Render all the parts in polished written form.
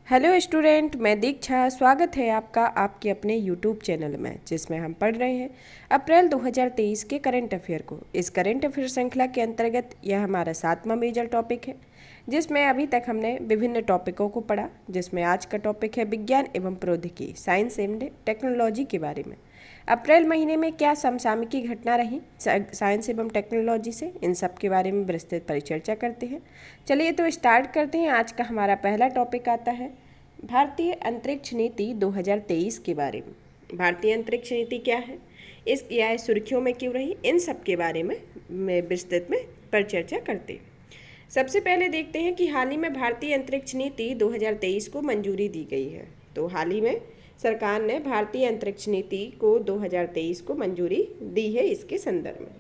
Hello student, मैं दीक्षा। स्वागत है आपका आपके अपने यूट्यूब चैनल में, जिसमें हम पढ़ रहे हैं अप्रैल 2023 के करंट अफेयर को। इस करंट अफेयर श्रृंखला के अंतर्गत यह हमारा 7वां मेजर टॉपिक है, जिसमें अभी तक हमने विभिन्न टॉपिकों को पढ़ा। जिसमें आज का टॉपिक है विज्ञान एवं प्रौद्योगिकी, साइंस एंड टेक्नोलॉजी के बारे में। अप्रैल महीने में क्या समसामयिकी घटना रही साइंस एवं टेक्नोलॉजी से, इन सब के बारे में विस्तृत परिचर्चा करते हैं। चलिए तो स्टार्ट करते हैं। आज का हमारा पहला टॉपिक आता है भारतीय अंतरिक्ष नीति 2023 के बारे में। भारतीय अंतरिक्ष नीति क्या है, इस यह सुर्खियों में क्यों रही, इन सब के बारे में विस्तृत में परिचर्चा करते हैं। सबसे पहले देखते हैं कि हाल ही में भारतीय अंतरिक्ष नीति 2023 को मंजूरी दी गई है। तो हाल ही में सरकार ने भारतीय अंतरिक्ष नीति को 2023 को मंजूरी दी है। इसके संदर्भ में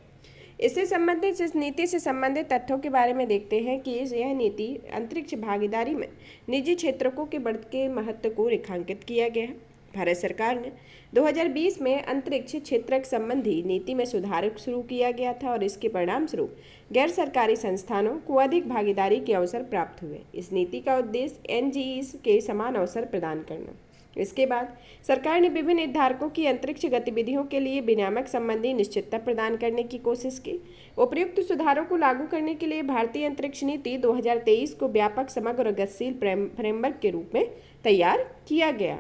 इससे संबंधित इस नीति से संबंधित तथ्यों के बारे में देखते हैं कि यह नीति अंतरिक्ष भागीदारी में निजी क्षेत्रों के बढ़ते महत्व को रेखांकित किया गया है। भारत सरकार ने 2020 में अंतरिक्ष क्षेत्र संबंधी नीति में सुधार शुरू किया गया था और इसके परिणाम स्वरूप गैर सरकारी संस्थानों को अधिक भागीदारी के अवसर प्राप्त हुए। इस नीति का उद्देश्य एनजीईस के समान अवसर प्रदान करना। इसके बाद सरकार ने विभिन्न हितधारकों की अंतरिक्ष गतिविधियों के लिए विनियामक संबंधी निश्चितता प्रदान करने की कोशिश की। उपयुक्त सुधारों को लागू करने के लिए भारतीय अंतरिक्ष नीति 2023 को व्यापक, समग्र और गतिशील फ्रेमवर्क के रूप में तैयार किया गया।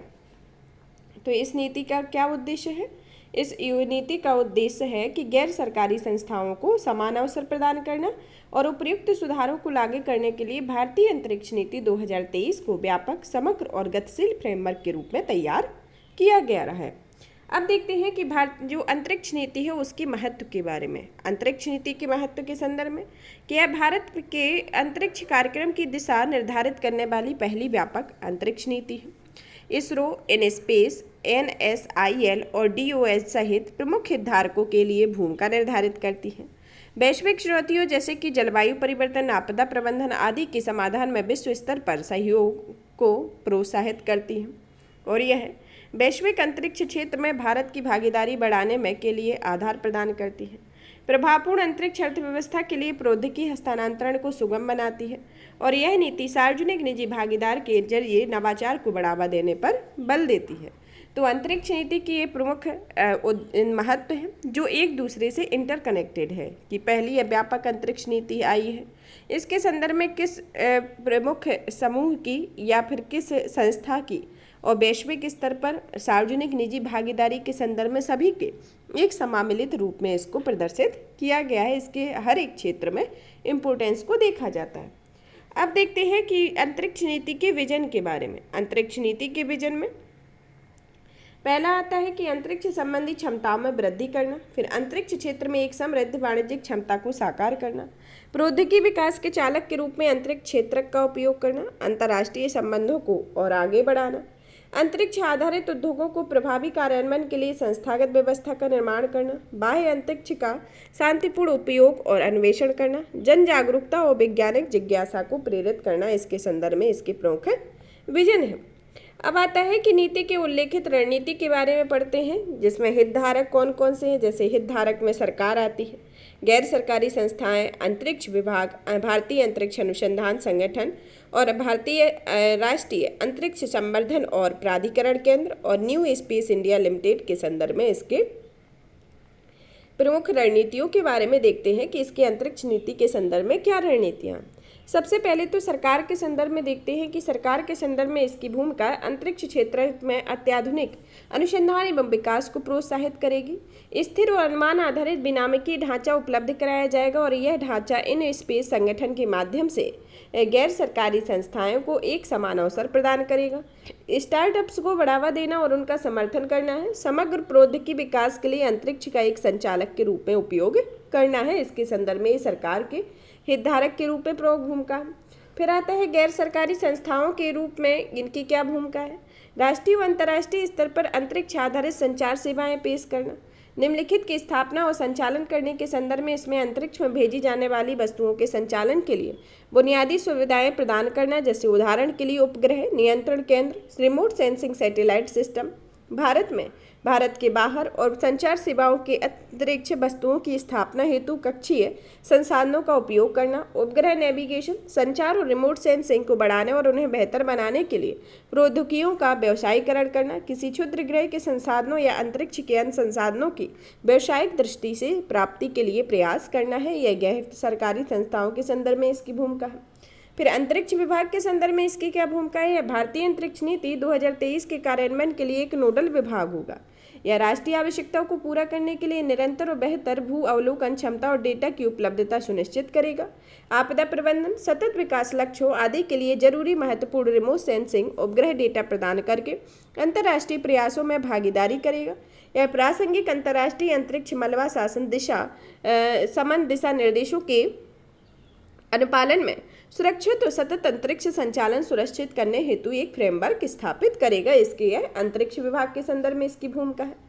तो इस नीति का क्या उद्देश्य है? इस नीति का उद्देश्य है कि गैर सरकारी संस्थाओं को समान अवसर प्रदान करना और उपयुक्त सुधारों को लागू करने के लिए भारतीय अंतरिक्ष नीति 2023 को व्यापक, समग्र और गतिशील फ्रेमवर्क के रूप में तैयार किया गया है। अब देखते हैं कि जो अंतरिक्ष नीति है उसके महत्व के बारे में। अंतरिक्ष नीति के महत्व के संदर्भ में कि यह भारत के अंतरिक्ष कार्यक्रम की दिशा निर्धारित करने वाली पहली व्यापक अंतरिक्ष नीति है। इसरो, इनस्पेस, NSIL और DOS सहित प्रमुख हितधारकों के लिए भूमिका निर्धारित करती है। वैश्विक चुनौतियों जैसे कि जलवायु परिवर्तन, आपदा प्रबंधन आदि के समाधान में विश्व स्तर पर सहयोग को प्रोत्साहित करती है और यह वैश्विक अंतरिक्ष क्षेत्र में भारत की भागीदारी बढ़ाने में के लिए आधार प्रदान करती है। प्रभावपूर्ण अंतरिक्ष अर्थव्यवस्था के लिए प्रौद्योगिकी हस्तांतरण को सुगम बनाती है और यह नीति सार्वजनिक निजी भागीदार के जरिए नवाचार को बढ़ावा देने पर बल देती है। तो अंतरिक्ष नीति की ये प्रमुख महत्व है जो एक दूसरे से इंटरकनेक्टेड है कि पहली यह व्यापक अंतरिक्ष नीति आई है, इसके संदर्भ में किस प्रमुख समूह की या फिर किस संस्था की और वैश्विक स्तर पर सार्वजनिक निजी भागीदारी के संदर्भ में सभी के एक सम्मिलित रूप में इसको प्रदर्शित किया गया है। इसके हर एक क्षेत्र में इम्पोर्टेंस को देखा जाता है। अब देखते हैं कि अंतरिक्ष नीति के विजन के बारे में। अंतरिक्ष नीति के विजन में पहला आता है कि अंतरिक्ष संबंधी क्षमताओं में वृद्धि करना, फिर अंतरिक्ष क्षेत्र में एक समृद्ध वाणिज्यिक क्षमता को साकार करना, प्रौद्योगिकी विकास के चालक के रूप में अंतरिक्ष क्षेत्र का उपयोग करना, अंतर्राष्ट्रीय संबंधों को और आगे बढ़ाना, अंतरिक्ष आधारित उद्योगों को प्रभावी कार्यान्वयन के लिए संस्थागत व्यवस्था का निर्माण करना, बाह्य अंतरिक्ष का शांतिपूर्ण उपयोग और अन्वेषण करना, जन जागरूकता और वैज्ञानिक जिज्ञासा को प्रेरित करना, इसके संदर्भ में इसके प्रमुख विजन है। अब आता है कि नीति के उल्लेखित रणनीति के बारे में पढ़ते हैं, जिसमें हितधारक कौन कौन से हैं। जैसे हितधारक में सरकार आती है, गैर सरकारी संस्थाएं, अंतरिक्ष विभाग, भारतीय अंतरिक्ष अनुसंधान संगठन और भारतीय राष्ट्रीय अंतरिक्ष संवर्धन और प्राधिकरण केंद्र और न्यू स्पेस इंडिया लिमिटेड के संदर्भ में इसके प्रमुख रणनीतियों के बारे में देखते हैं कि इसके अंतरिक्ष नीति के संदर्भ में क्या रणनीतियाँ। सबसे पहले तो सरकार के संदर्भ में देखते हैं कि सरकार के संदर्भ में इसकी भूमिका अंतरिक्ष क्षेत्र में अत्याधुनिक अनुसंधान एवं विकास को प्रोत्साहित करेगी। स्थिर और अनुमान आधारित विनियामकीय ढांचा उपलब्ध कराया जाएगा और यह ढांचा इन स्पेस संगठन के माध्यम से गैर सरकारी संस्थाओं को एक समान अवसर प्रदान करेगा। स्टार्टअप्स को बढ़ावा देना और उनका समर्थन करना है। समग्र प्रौद्योगिकी विकास के लिए अंतरिक्ष का एक संचालक के रूप में उपयोग करना है। इसके संदर्भ में सरकार के हितधारक के रूप में प्रमुख भूमिका। फिर आता है गैर सरकारी संस्थाओं के रूप में इनकी क्या भूमिका है। राष्ट्रीय व अंतर्राष्ट्रीय स्तर पर अंतरिक्ष आधारित संचार सेवाएं पेश करना, निम्नलिखित की स्थापना और संचालन करने के संदर्भ में इसमें अंतरिक्ष में भेजी जाने वाली वस्तुओं के संचालन के लिए बुनियादी सुविधाएं प्रदान करना, जैसे उदाहरण के लिए उपग्रह नियंत्रण केंद्र, remote sensing satellite system. Bharat में भारत के बाहर और संचार सेवाओं के अंतरिक्ष वस्तुओं की स्थापना हेतु कक्षीय संसाधनों का उपयोग करना, उपग्रह नेविगेशन, संचार और रिमोट सेंसिंग को बढ़ाने और उन्हें बेहतर बनाने के लिए प्रौद्योगिकियों का व्यवसायीकरण करना, किसी क्षुद्र ग्रह के संसाधनों या अंतरिक्ष के अन्य संसाधनों की व्यावसायिक दृष्टि से प्राप्ति के लिए प्रयास करना है। यह गैर सरकारी संस्थाओं के संदर्भ में इसकी भूमिका है। फिर अंतरिक्ष विभाग के संदर्भ में इसकी क्या भूमिका है? भारतीय अंतरिक्ष नीति 2023 के कार्यान्वयन के लिए एक नोडल विभाग होगा। यह राष्ट्रीय आवश्यकताओं को पूरा करने के लिए निरंतर और बेहतर भू अवलोकन क्षमता और डेटा की उपलब्धता सुनिश्चित करेगा। आपदा प्रबंधन, सतत विकास लक्ष्यों आदि के लिए जरूरी महत्वपूर्ण रिमोट सेंसिंग उपग्रह डेटा प्रदान करके अंतर्राष्ट्रीय प्रयासों में भागीदारी करेगा। यह प्रासंगिक अंतर्राष्ट्रीय अंतरिक्ष मलबा शासन संबंध दिशा निर्देशों के अनुपालन में सुरक्षित और सतत अंतरिक्ष संचालन सुनिश्चित करने हेतु एक फ्रेमवर्क स्थापित करेगा। इसके यह अंतरिक्ष विभाग के संदर्भ में इसकी भूमिका है।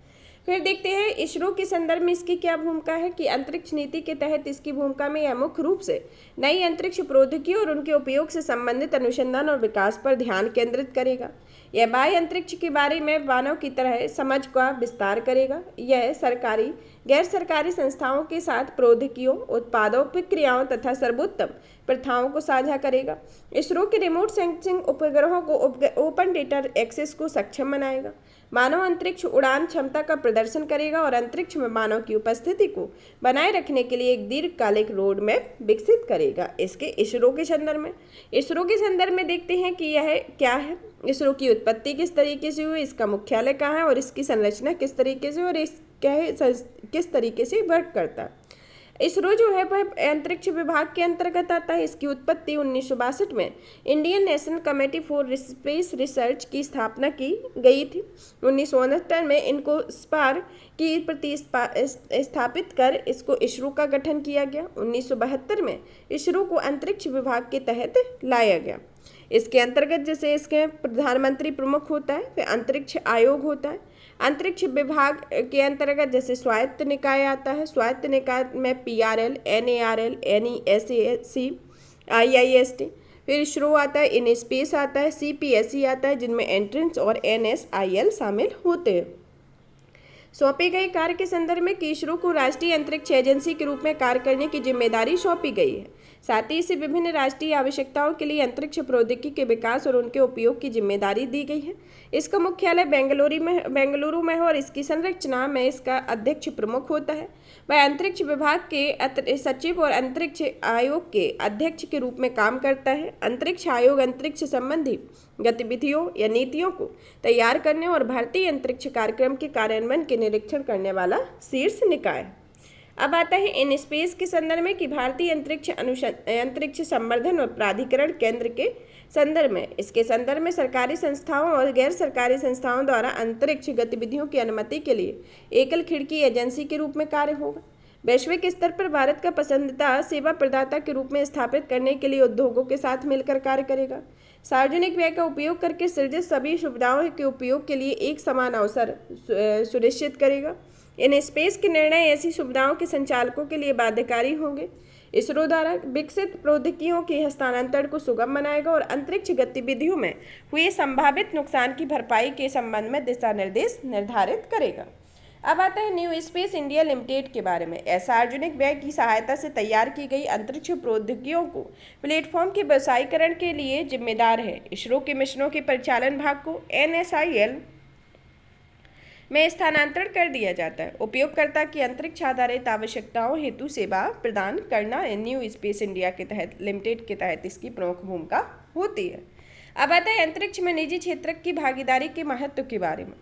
फिर देखते हैं इसरो के संदर्भ में इसकी क्या भूमिका है कि अंतरिक्ष नीति के तहत इसकी भूमिका में यह मुख्य रूप से नई अंतरिक्ष प्रौद्योगिकियों और उनके उपयोग से संबंधित अनुसंधान और विकास पर ध्यान केंद्रित करेगा। यह बाह्य अंतरिक्ष के बारे में मानव की तरह समझ का विस्तार करेगा। यह सरकारी गैर सरकारी संस्थाओं के साथ प्रौद्योगिकियों, उत्पादों, प्रक्रियाओं तथा सर्वोत्तम प्रथाओं को साझा करेगा। इसरो के रिमोट सेंसिंग उपग्रहों को ओपन डेटा एक्सेस को सक्षम बनाएगा। मानव अंतरिक्ष उड़ान क्षमता का प्रदर्शन करेगा और अंतरिक्ष में मानव की उपस्थिति को बनाए रखने के लिए एक दीर्घकालिक रोड मैप विकसित करेगा। इसके इसरो के संदर्भ में देखते हैं कि यह क्या है। इसरो की उत्पत्ति किस तरीके से हुई, इसका मुख्यालय कहाँ है और इसकी संरचना किस तरीके से और किस तरीके से वर्क करता है। इसरो जो है वह अंतरिक्ष विभाग के अंतर्गत आता है। इसकी उत्पत्ति 1962 में Indian national committee for space research की स्थापना की गई थी। 1969 में इनको स्पार की प्रतिस्थापित कर इसको इसरो का गठन किया गया। 1972 में इसरो को अंतरिक्ष विभाग के तहत लाया गया। इसके अंतर्गत जैसे इसके प्रधानमंत्री प्रमुख होता है, फिर अंतरिक्ष आयोग होता है। अंतरिक्ष विभाग के अंतर्गत जैसे स्वायत्त निकाय आता है। स्वायत्त निकाय में PRL, NARL, NESAC, IIST, फिर इसरो आता है, इन स्पेस आता है, CPSE आता है, जिनमें एंट्रेंस और NSIL शामिल होते हैं। सौंपे गए कार्य के संदर्भ में कि इसरो को राष्ट्रीय अंतरिक्ष एजेंसी के रूप में कार्य करने की जिम्मेदारी सौंपी गई है। साथ ही इसे विभिन्न राष्ट्रीय आवश्यकताओं के लिए अंतरिक्ष प्रौद्योगिकी के विकास और उनके उपयोग की जिम्मेदारी दी गई है। इसका मुख्यालय बेंगलुरु में है और इसकी संरचना में इसका अध्यक्ष प्रमुख होता है। वह अंतरिक्ष विभाग के सचिव और अंतरिक्ष आयोग के अध्यक्ष के रूप में काम करता है। अंतरिक्ष आयोग अंतरिक्ष संबंधी गतिविधियों या नीतियों को तैयार करने और भारतीय अंतरिक्ष कार्यक्रम के कार्यान्वयन के निरीक्षण करने वाला शीर्ष निकाय। अब आता है इन स्पेस के संदर्भ में कि भारतीय अंतरिक्ष संवर्धन और प्राधिकरण केंद्र के संदर्भ में इसके संदर्भ में सरकारी संस्थाओं और गैर सरकारी संस्थाओं द्वारा अंतरिक्ष गतिविधियों की अनुमति के लिए एकल खिड़की एजेंसी के रूप में कार्य होगा। वैश्विक स्तर पर भारत का पसंदीदा सेवा प्रदाता के रूप में स्थापित करने के लिए उद्योगों के साथ मिलकर कार्य करेगा। सार्वजनिक व्यय का उपयोग करके सृजित सभी सुविधाओं के उपयोग के लिए एक समान अवसर सुनिश्चित करेगा। इन स्पेस के निर्णय ऐसी सुविधाओं के संचालकों के लिए बाध्यकारी होंगे। इसरो द्वारा विकसित प्रौद्योगिकियों के हस्तांतरण को सुगम बनाएगा और अंतरिक्ष गतिविधियों में हुए संभावित नुकसान की भरपाई के संबंध में दिशा निर्देश निर्धारित करेगा। अब आता है न्यू स्पेस इंडिया लिमिटेड के बारे में। सार्वजनिक व्यय की सहायता से तैयार की गई अंतरिक्ष प्रौद्योगिकियों को प्लेटफॉर्म के व्यवसायीकरण के लिए जिम्मेदार है। इसरो के मिशनों के परिचालन भाग को NSIL में स्थानांतरण कर दिया जाता है। उपयोगकर्ता की अंतरिक्ष आधारित आवश्यकताओं हेतु सेवा प्रदान करना न्यू स्पेस इंडिया के तहत लिमिटेड के तहत इसकी प्रमुख भूमिका होती है। अब आता है अंतरिक्ष में निजी क्षेत्र की भागीदारी के महत्व के बारे में।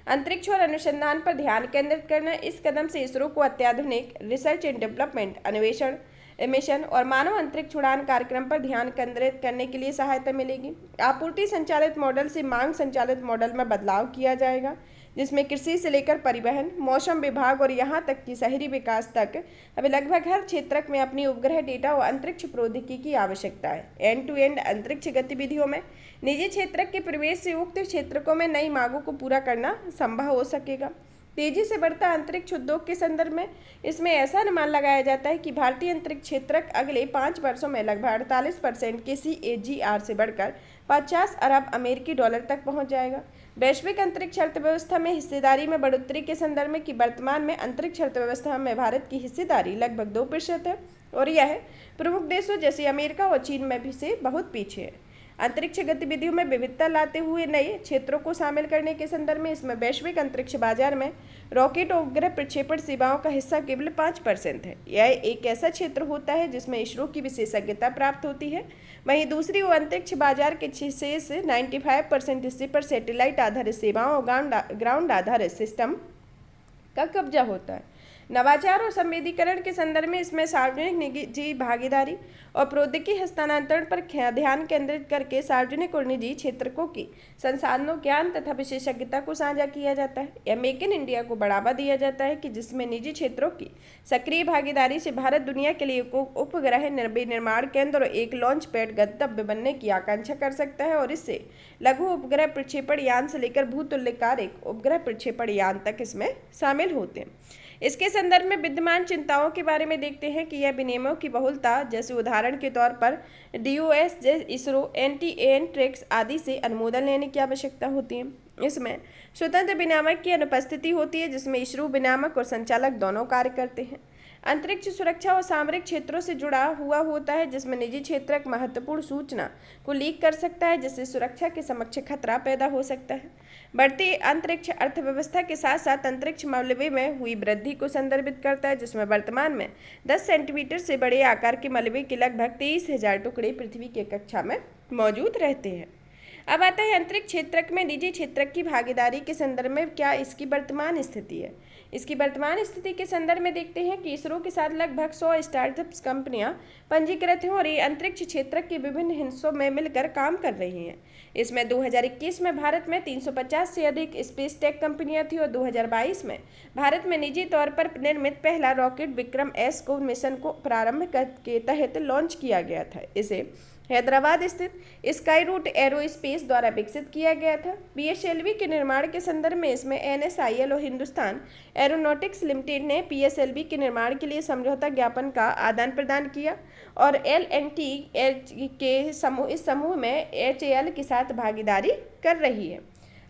अंतरिक्ष और अनुसंधान पर ध्यान केंद्रित करना। इस कदम से इसरो को अत्याधुनिक रिसर्च एंड डेवलपमेंट, अन्वेषण, मिशन और मानव अंतरिक्ष उड़ान कार्यक्रम पर ध्यान केंद्रित करने के लिए सहायता मिलेगी। आपूर्ति संचालित मॉडल से मांग संचालित मॉडल में बदलाव किया जाएगा, जिसमें कृषि से लेकर परिवहन, मौसम विभाग और यहाँ तक कि शहरी विकास तक अभी लगभग हर क्षेत्र में अपनी उपग्रह डेटा और अंतरिक्ष प्रौद्योगिकी की आवश्यकता है। एंड टू एंड अंतरिक्ष गतिविधियों में निजी क्षेत्र के प्रवेश से उक्त क्षेत्रों में नई मांगों को पूरा करना संभव हो सकेगा। तेजी से बढ़ता अंतरिक्ष उद्योग के संदर्भ में इसमें ऐसा अनुमान लगाया जाता है कि भारतीय अंतरिक्ष क्षेत्र अगले 5 वर्षों में लगभग 48% के CAGR से बढ़कर 50 अरब अमेरिकी डॉलर तक पहुंच जाएगा। वैश्विक अंतरिक्ष अर्थव्यवस्था में हिस्सेदारी में बढ़ोतरी के संदर्भ में कि वर्तमान में अंतरिक्ष अर्थव्यवस्था में भारत की हिस्सेदारी लगभग 2% है और यह प्रमुख देशों जैसे अमेरिका और चीन में भी से बहुत पीछे है। अंतरिक्ष गतिविधियों में विविधता लाते हुए नए क्षेत्रों को शामिल करने के संदर्भ में इसमें वैश्विक अंतरिक्ष बाजार में रॉकेट और उपग्रह प्रक्षेपण सेवाओं का हिस्सा केवल 5% है। यह एक ऐसा क्षेत्र होता है जिसमें इसरो की विशेषज्ञता प्राप्त होती है। वहीं दूसरी ओर अंतरिक्ष बाजार के शेष 95% हिस्से पर सैटेलाइट आधारित सेवाओं और ग्राउंड आधारित सिस्टम का कब्जा होता है। नवाचार और संवेदीकरण के संदर्भ में इसमें सार्वजनिक निजी भागीदारी और प्रौद्योगिकी हस्तांतरण पर ध्यान केंद्रित करके सार्वजनिक और निजी क्षेत्रों की संसाधनों, ज्ञान तथा विशेषज्ञता को साझा किया जाता है। यह मेक इन इंडिया को बढ़ावा दिया जाता है कि जिसमें निजी क्षेत्रों की सक्रिय भागीदारी से भारत दुनिया के लिए उपग्रह निर्माण केंद्र और एक लॉन्च पैड गंतव्य बनने की आकांक्षा कर सकता है और इससे लघु उपग्रह प्रक्षेपण यान से लेकर भूतुल्यकारक उपग्रह प्रक्षेपण यान तक इसमें शामिल होते हैं। इसके संदर्भ में विद्यमान चिंताओं के बारे में देखते हैं कि यह विनियमों की बहुलता, जैसे उदाहरण के तौर पर DOS, इसरो, एंट्रिक्स आदि से अनुमोदन लेने की आवश्यकता होती है। इसमें स्वतंत्र विनियामक की अनुपस्थिति होती है जिसमें इसरो विनियामक और संचालक दोनों कार्य करते हैं। अंतरिक्ष सुरक्षा और सामरिक क्षेत्रों से जुड़ा हुआ होता है जिसमें निजी क्षेत्र एक महत्वपूर्ण सूचना को लीक कर सकता है जिससे सुरक्षा के समक्ष खतरा पैदा हो सकता है। बढ़ती अंतरिक्ष अर्थव्यवस्था के साथ साथ अंतरिक्ष मलबे में हुई वृद्धि को संदर्भित करता है जिसमें वर्तमान में 10 सेंटीमीटर से बड़े आकार के मलबे के लगभग 23,000 टुकड़े पृथ्वी की कक्षा में मौजूद रहते हैं। अब आता है अंतरिक्ष क्षेत्र में निजी क्षेत्र की भागीदारी के संदर्भ में क्या इसकी वर्तमान स्थिति है। इसकी वर्तमान स्थिति के संदर्भ में देखते हैं कि इसरो के साथ लगभग 100 स्टार्टअप्स कंपनियां पंजीकृत हैं और ये अंतरिक्ष क्षेत्र के विभिन्न हिस्सों में मिलकर काम कर रही हैं। इसमें 2021 में भारत में 350 से अधिक स्पेस टेक कंपनियां थी और 2022 में भारत में निजी तौर पर निर्मित पहला रॉकेट विक्रम एस को मिशन को प्रारंभ के तहत लॉन्च किया गया था। इसे हैदराबाद स्थित स्काई रूट एरोस्पेस द्वारा विकसित किया गया था। PSLV के निर्माण के संदर्भ में इसमें NSIL और हिंदुस्तान एरोनॉटिक्स लिमिटेड ने PSLV के निर्माण के लिए समझौता ज्ञापन का आदान प्रदान किया और L&T के इस समूह में HAL के साथ भागीदारी कर रही है।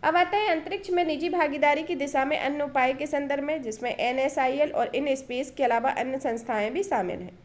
अब आता है अंतरिक्ष में निजी भागीदारी की दिशा में अन्य उपाय के संदर्भ में जिसमें NSIL और इन स्पेस के अलावा अन्य संस्थाएं भी शामिल हैं।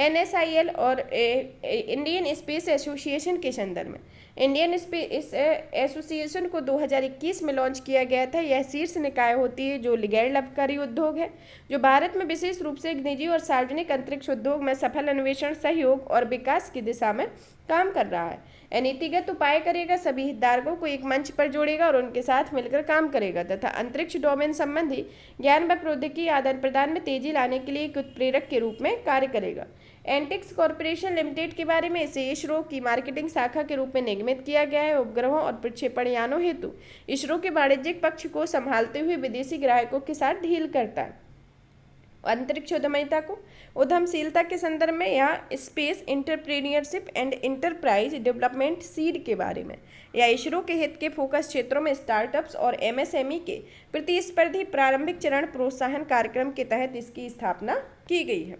NSIL और इंडियन स्पेस एसोसिएशन के संदर्भ में इंडियन स्पेस एसोसिएशन को 2021 में लॉन्च किया गया था। यह शीर्ष निकाय होती है जो गैर लाभकारी उद्योग है जो भारत में विशेष रूप से निजी और सार्वजनिक अंतरिक्ष उद्योग में सफल अन्वेषण, सहयोग और विकास की दिशा में काम कर रहा है। यह नीतिगत उपाय करेगा, सभी हितधारकों को एक मंच पर जोड़ेगा और उनके साथ मिलकर काम करेगा तथा अंतरिक्ष डोमेन संबंधी ज्ञान व प्रौद्योगिकी आदान प्रदान में तेजी लाने के लिए एक उत्प्रेरक के रूप में कार्य करेगा। एंटिक्स कॉरपोरेशन लिमिटेड के बारे में इसे इसरो की मार्केटिंग शाखा के रूप में निगमित किया गया है। उपग्रहों और प्रक्षेपण यानों हेतु इसरो के वाणिज्यिक पक्ष को संभालते हुए विदेशी ग्राहकों के साथ डील करता है। अंतरिक्ष उद्यमिता को उद्यमशीलता के संदर्भ में यहाँ space entrepreneurship and enterprise development seed के बारे में या इसरो के हित के फोकस क्षेत्रों में स्टार्टअप्स और MSME के प्रतिस्पर्धी प्रारंभिक चरण प्रोत्साहन कार्यक्रम के तहत इसकी स्थापना की गई है।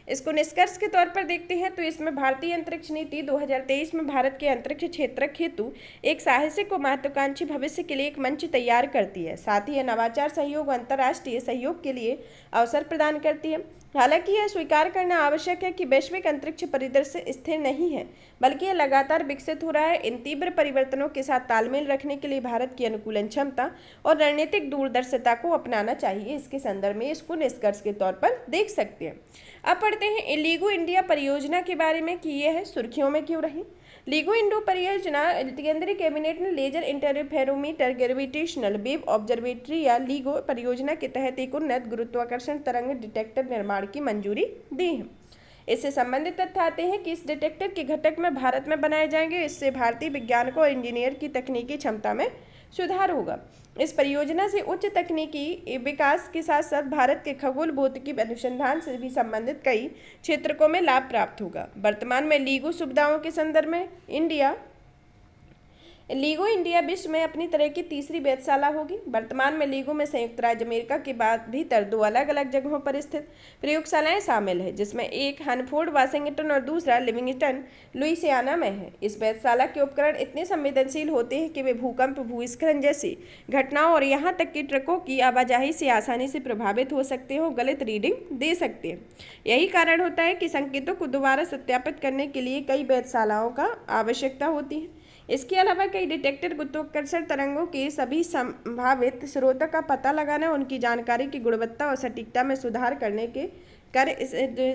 इसको निष्कर्ष के तौर पर देखते हैं तो इसमें भारतीय अंतरिक्ष नीति 2023 में भारत के अंतरिक्ष क्षेत्र हेतु एक साहसिक और महत्वाकांक्षी भविष्य के लिए एक मंच तैयार करती है। साथ ही यह नवाचार सहयोग और अंतर्राष्ट्रीय सहयोग के लिए अवसर प्रदान करती है। हालांकि यह स्वीकार करना आवश्यक है कि वैश्विक अंतरिक्ष परिदृश्य स्थिर नहीं है बल्कि यह लगातार विकसित हो रहा है। इन तीव्र परिवर्तनों के साथ तालमेल रखने के लिए भारत की अनुकूलन क्षमता और रणनीतिक दूरदर्शिता को अपनाना चाहिए। इसके संदर्भ में इसको निष्कर्ष के तौर पर देख सकते हैं। अब पढ़ते हैं LIGO इंडिया परियोजना के बारे में कि यह है सुर्खियों में क्यों रही। LIGO इंडो परियोजना केंद्रीय कैबिनेट ने laser interferometer gravitational wave observatory या LIGO परियोजना के तहत एक उन्नत गुरुत्वाकर्षण तरंग डिटेक्टर निर्माण की मंजूरी दी है। इससे संबंधित तथ्य आते हैं कि इस डिटेक्टर के घटक में भारत में बनाए जाएंगे। इससे भारतीय वैज्ञानिकों और इंजीनियर की तकनीकी क्षमता में सुधार होगा। इस परियोजना से उच्च तकनीकी विकास के साथ साथ भारत के खगोल भौतिकी अनुसंधान से भी संबंधित कई क्षेत्रों में लाभ प्राप्त होगा। वर्तमान में LIGO सुविधाओं के संदर्भ में इंडिया लीगो इंडिया विश्व में अपनी तरह की तीसरी वेधशाला होगी। वर्तमान में लीगो में संयुक्त राज्य अमेरिका के बाद भीतर 2 अलग अलग जगहों पर स्थित प्रयोगशालाएं शामिल है, जिसमें एक हनफोर्ड वाशिंगटन और दूसरा लिविंगस्टन लुइसियाना में है। इस वेधशाला के उपकरण इतने संवेदनशील होते हैं कि वे भूकंप, भूस्खलन जैसी घटनाओं और यहाँ तक कि ट्रकों की आवाजाही से आसानी से प्रभावित हो सकते हैं और गलत रीडिंग दे सकते हैं। यही कारण होता है कि संकेतों को दोबारा सत्यापित करने के लिए कई वेधशालाओं का आवश्यकता होती है। इसके अलावा कई डिटेक्टर गुरुत्वाकर्षण तरंगों के सभी संभावित स्रोतों का पता लगाना, उनकी जानकारी की गुणवत्ता और सटीकता में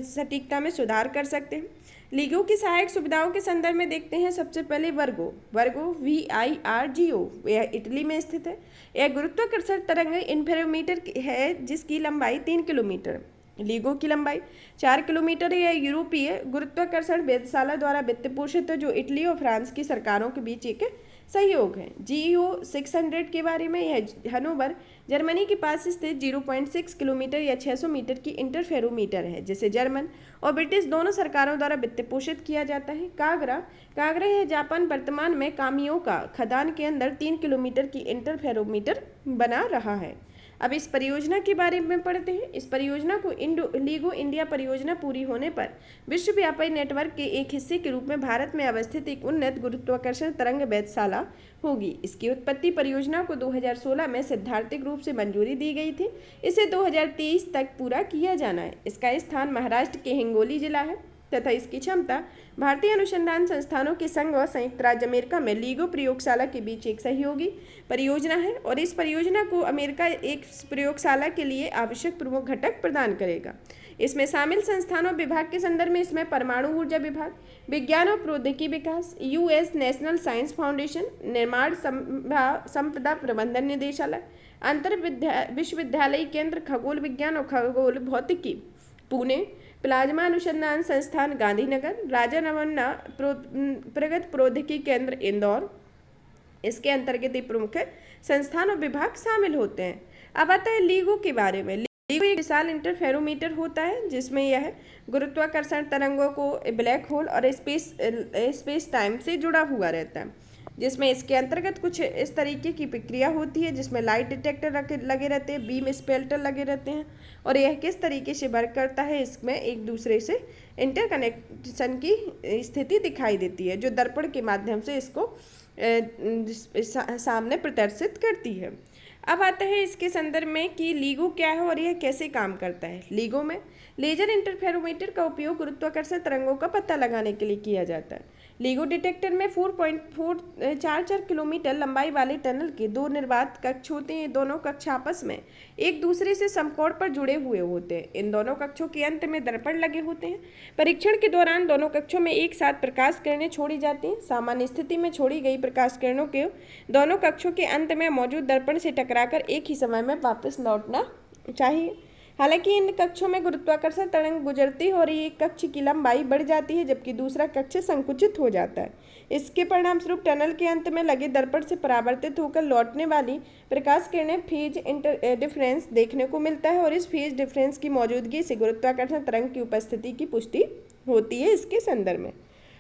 सटीकता में सुधार कर सकते हैं। लीगो की सहायक सुविधाओं के संदर्भ में देखते हैं। सबसे पहले वर्गो VIRGO, यह इटली में स्थित है। यह गुरुत्वाकर्षण तरंग इंटरफेरोमीटर है जिसकी लंबाई 3 किलोमीटर, लीगो की लंबाई 4 किलोमीटर है। यह यूरोपीय गुरुत्वाकर्षण वेधशाला द्वारा वित्त पोषित है, जो इटली और फ्रांस की सरकारों के बीच एक सहयोग है। GEO 600 के बारे में, यह हनोवर जर्मनी के पास स्थित 0.6 किलोमीटर या 600 मीटर की इंटरफेरोमीटर है, जिसे जर्मन और ब्रिटिश दोनों सरकारों द्वारा वित्त पोषित किया जाता है। कागरा यह जापान वर्तमान में कामियोका खदान के अंदर 3 किलोमीटर की इंटरफेरोमीटर बना रहा है। अब इस परियोजना के बारे में पढ़ते हैं। इस परियोजना को लीगो इंडिया परियोजना पूरी होने पर विश्वव्यापी नेटवर्क के एक हिस्से के रूप में भारत में अवस्थित एक उन्नत गुरुत्वाकर्षण तरंग वेधशाला होगी। इसकी उत्पत्ति परियोजना को 2016 में सैद्धांतिक रूप से मंजूरी दी गई थी। इसे 2023 तक पूरा किया जाना है। इसका स्थान महाराष्ट्र के हिंगोली जिला है तथा इसकी क्षमता भारतीय अनुसंधान संस्थानों के संघ और संयुक्त राज्य अमेरिका में लीगो प्रयोगशाला के बीच एक सहयोगी परियोजना है और इस परियोजना को अमेरिका एक प्रयोगशाला के लिए आवश्यक प्रमुख घटक प्रदान करेगा। इसमें शामिल संस्थानों विभाग के संदर्भ में इसमें परमाणु ऊर्जा विभाग, विज्ञान और प्रौद्योगिकी विकास, US नेशनल साइंस फाउंडेशन, निर्माण संपदा प्रबंधन निदेशालय, अंतर विश्वविद्यालय केंद्र खगोल विज्ञान और खगोल भौतिकी पुणे, प्लाज्मा अनुसंधान संस्थान गांधीनगर, राजा रमन्ना प्रगत प्रौद्योगिकी केंद्र इंदौर, इसके अंतर्गत प्रमुख संस्थान और विभाग शामिल होते हैं। अब आता है लीगो के बारे में। लीगो एक विशाल इंटरफेरोमीटर होता है जिसमें यह गुरुत्वाकर्षण तरंगों को ब्लैक होल और स्पेस टाइम से जुड़ा हुआ रहता है, जिसमें इसके अंतर्गत कुछ इस तरीके की प्रक्रिया होती है जिसमें लाइट डिटेक्टर लगे रहते हैं, बीम स्पेल्टर लगे रहते हैं और यह किस तरीके से वर्क करता है, इसमें एक दूसरे से इंटरकनेक्शन की स्थिति दिखाई देती है, जो दर्पण के माध्यम से इसको सामने प्रदर्शित करती है। अब आता है इसके संदर्भ में कि लीगो क्या है और यह कैसे काम करता है। लीगो में लेजर इंटरफेरोमीटर का उपयोग गुरुत्वाकर्षण तरंगों का पता लगाने के लिए किया जाता है। लीगो डिटेक्टर में 4.44 किलोमीटर लंबाई वाले टनल के 2 निर्वात कक्ष होते हैं। दोनों कक्ष आपस में एक दूसरे से समकोण पर जुड़े हुए होते हैं। इन दोनों कक्षों के अंत में दर्पण लगे होते हैं। परीक्षण के दौरान दोनों कक्षों में एक साथ प्रकाश किरणें छोड़ी जाती हैं। सामान्य स्थिति में छोड़ी गई प्रकाश किरणों के दोनों कक्षों के अंत में मौजूद दर्पण से टकराकर एक ही समय में वापस लौटना चाहिए। हालांकि इन कक्षों में गुरुत्वाकर्षण तरंग गुजरती है और एक कक्ष की लंबाई बढ़ जाती है जबकि दूसरा कक्ष संकुचित हो जाता है। इसके परिणामस्वरूप टनल के अंत में लगे दर्पण से परावर्तित होकर लौटने वाली प्रकाश किरणें फेज डिफरेंस देखने को मिलता है और इस फेज डिफरेंस की मौजूदगी से गुरुत्वाकर्षण तरंग की उपस्थिति की पुष्टि होती है। इसके संदर्भ में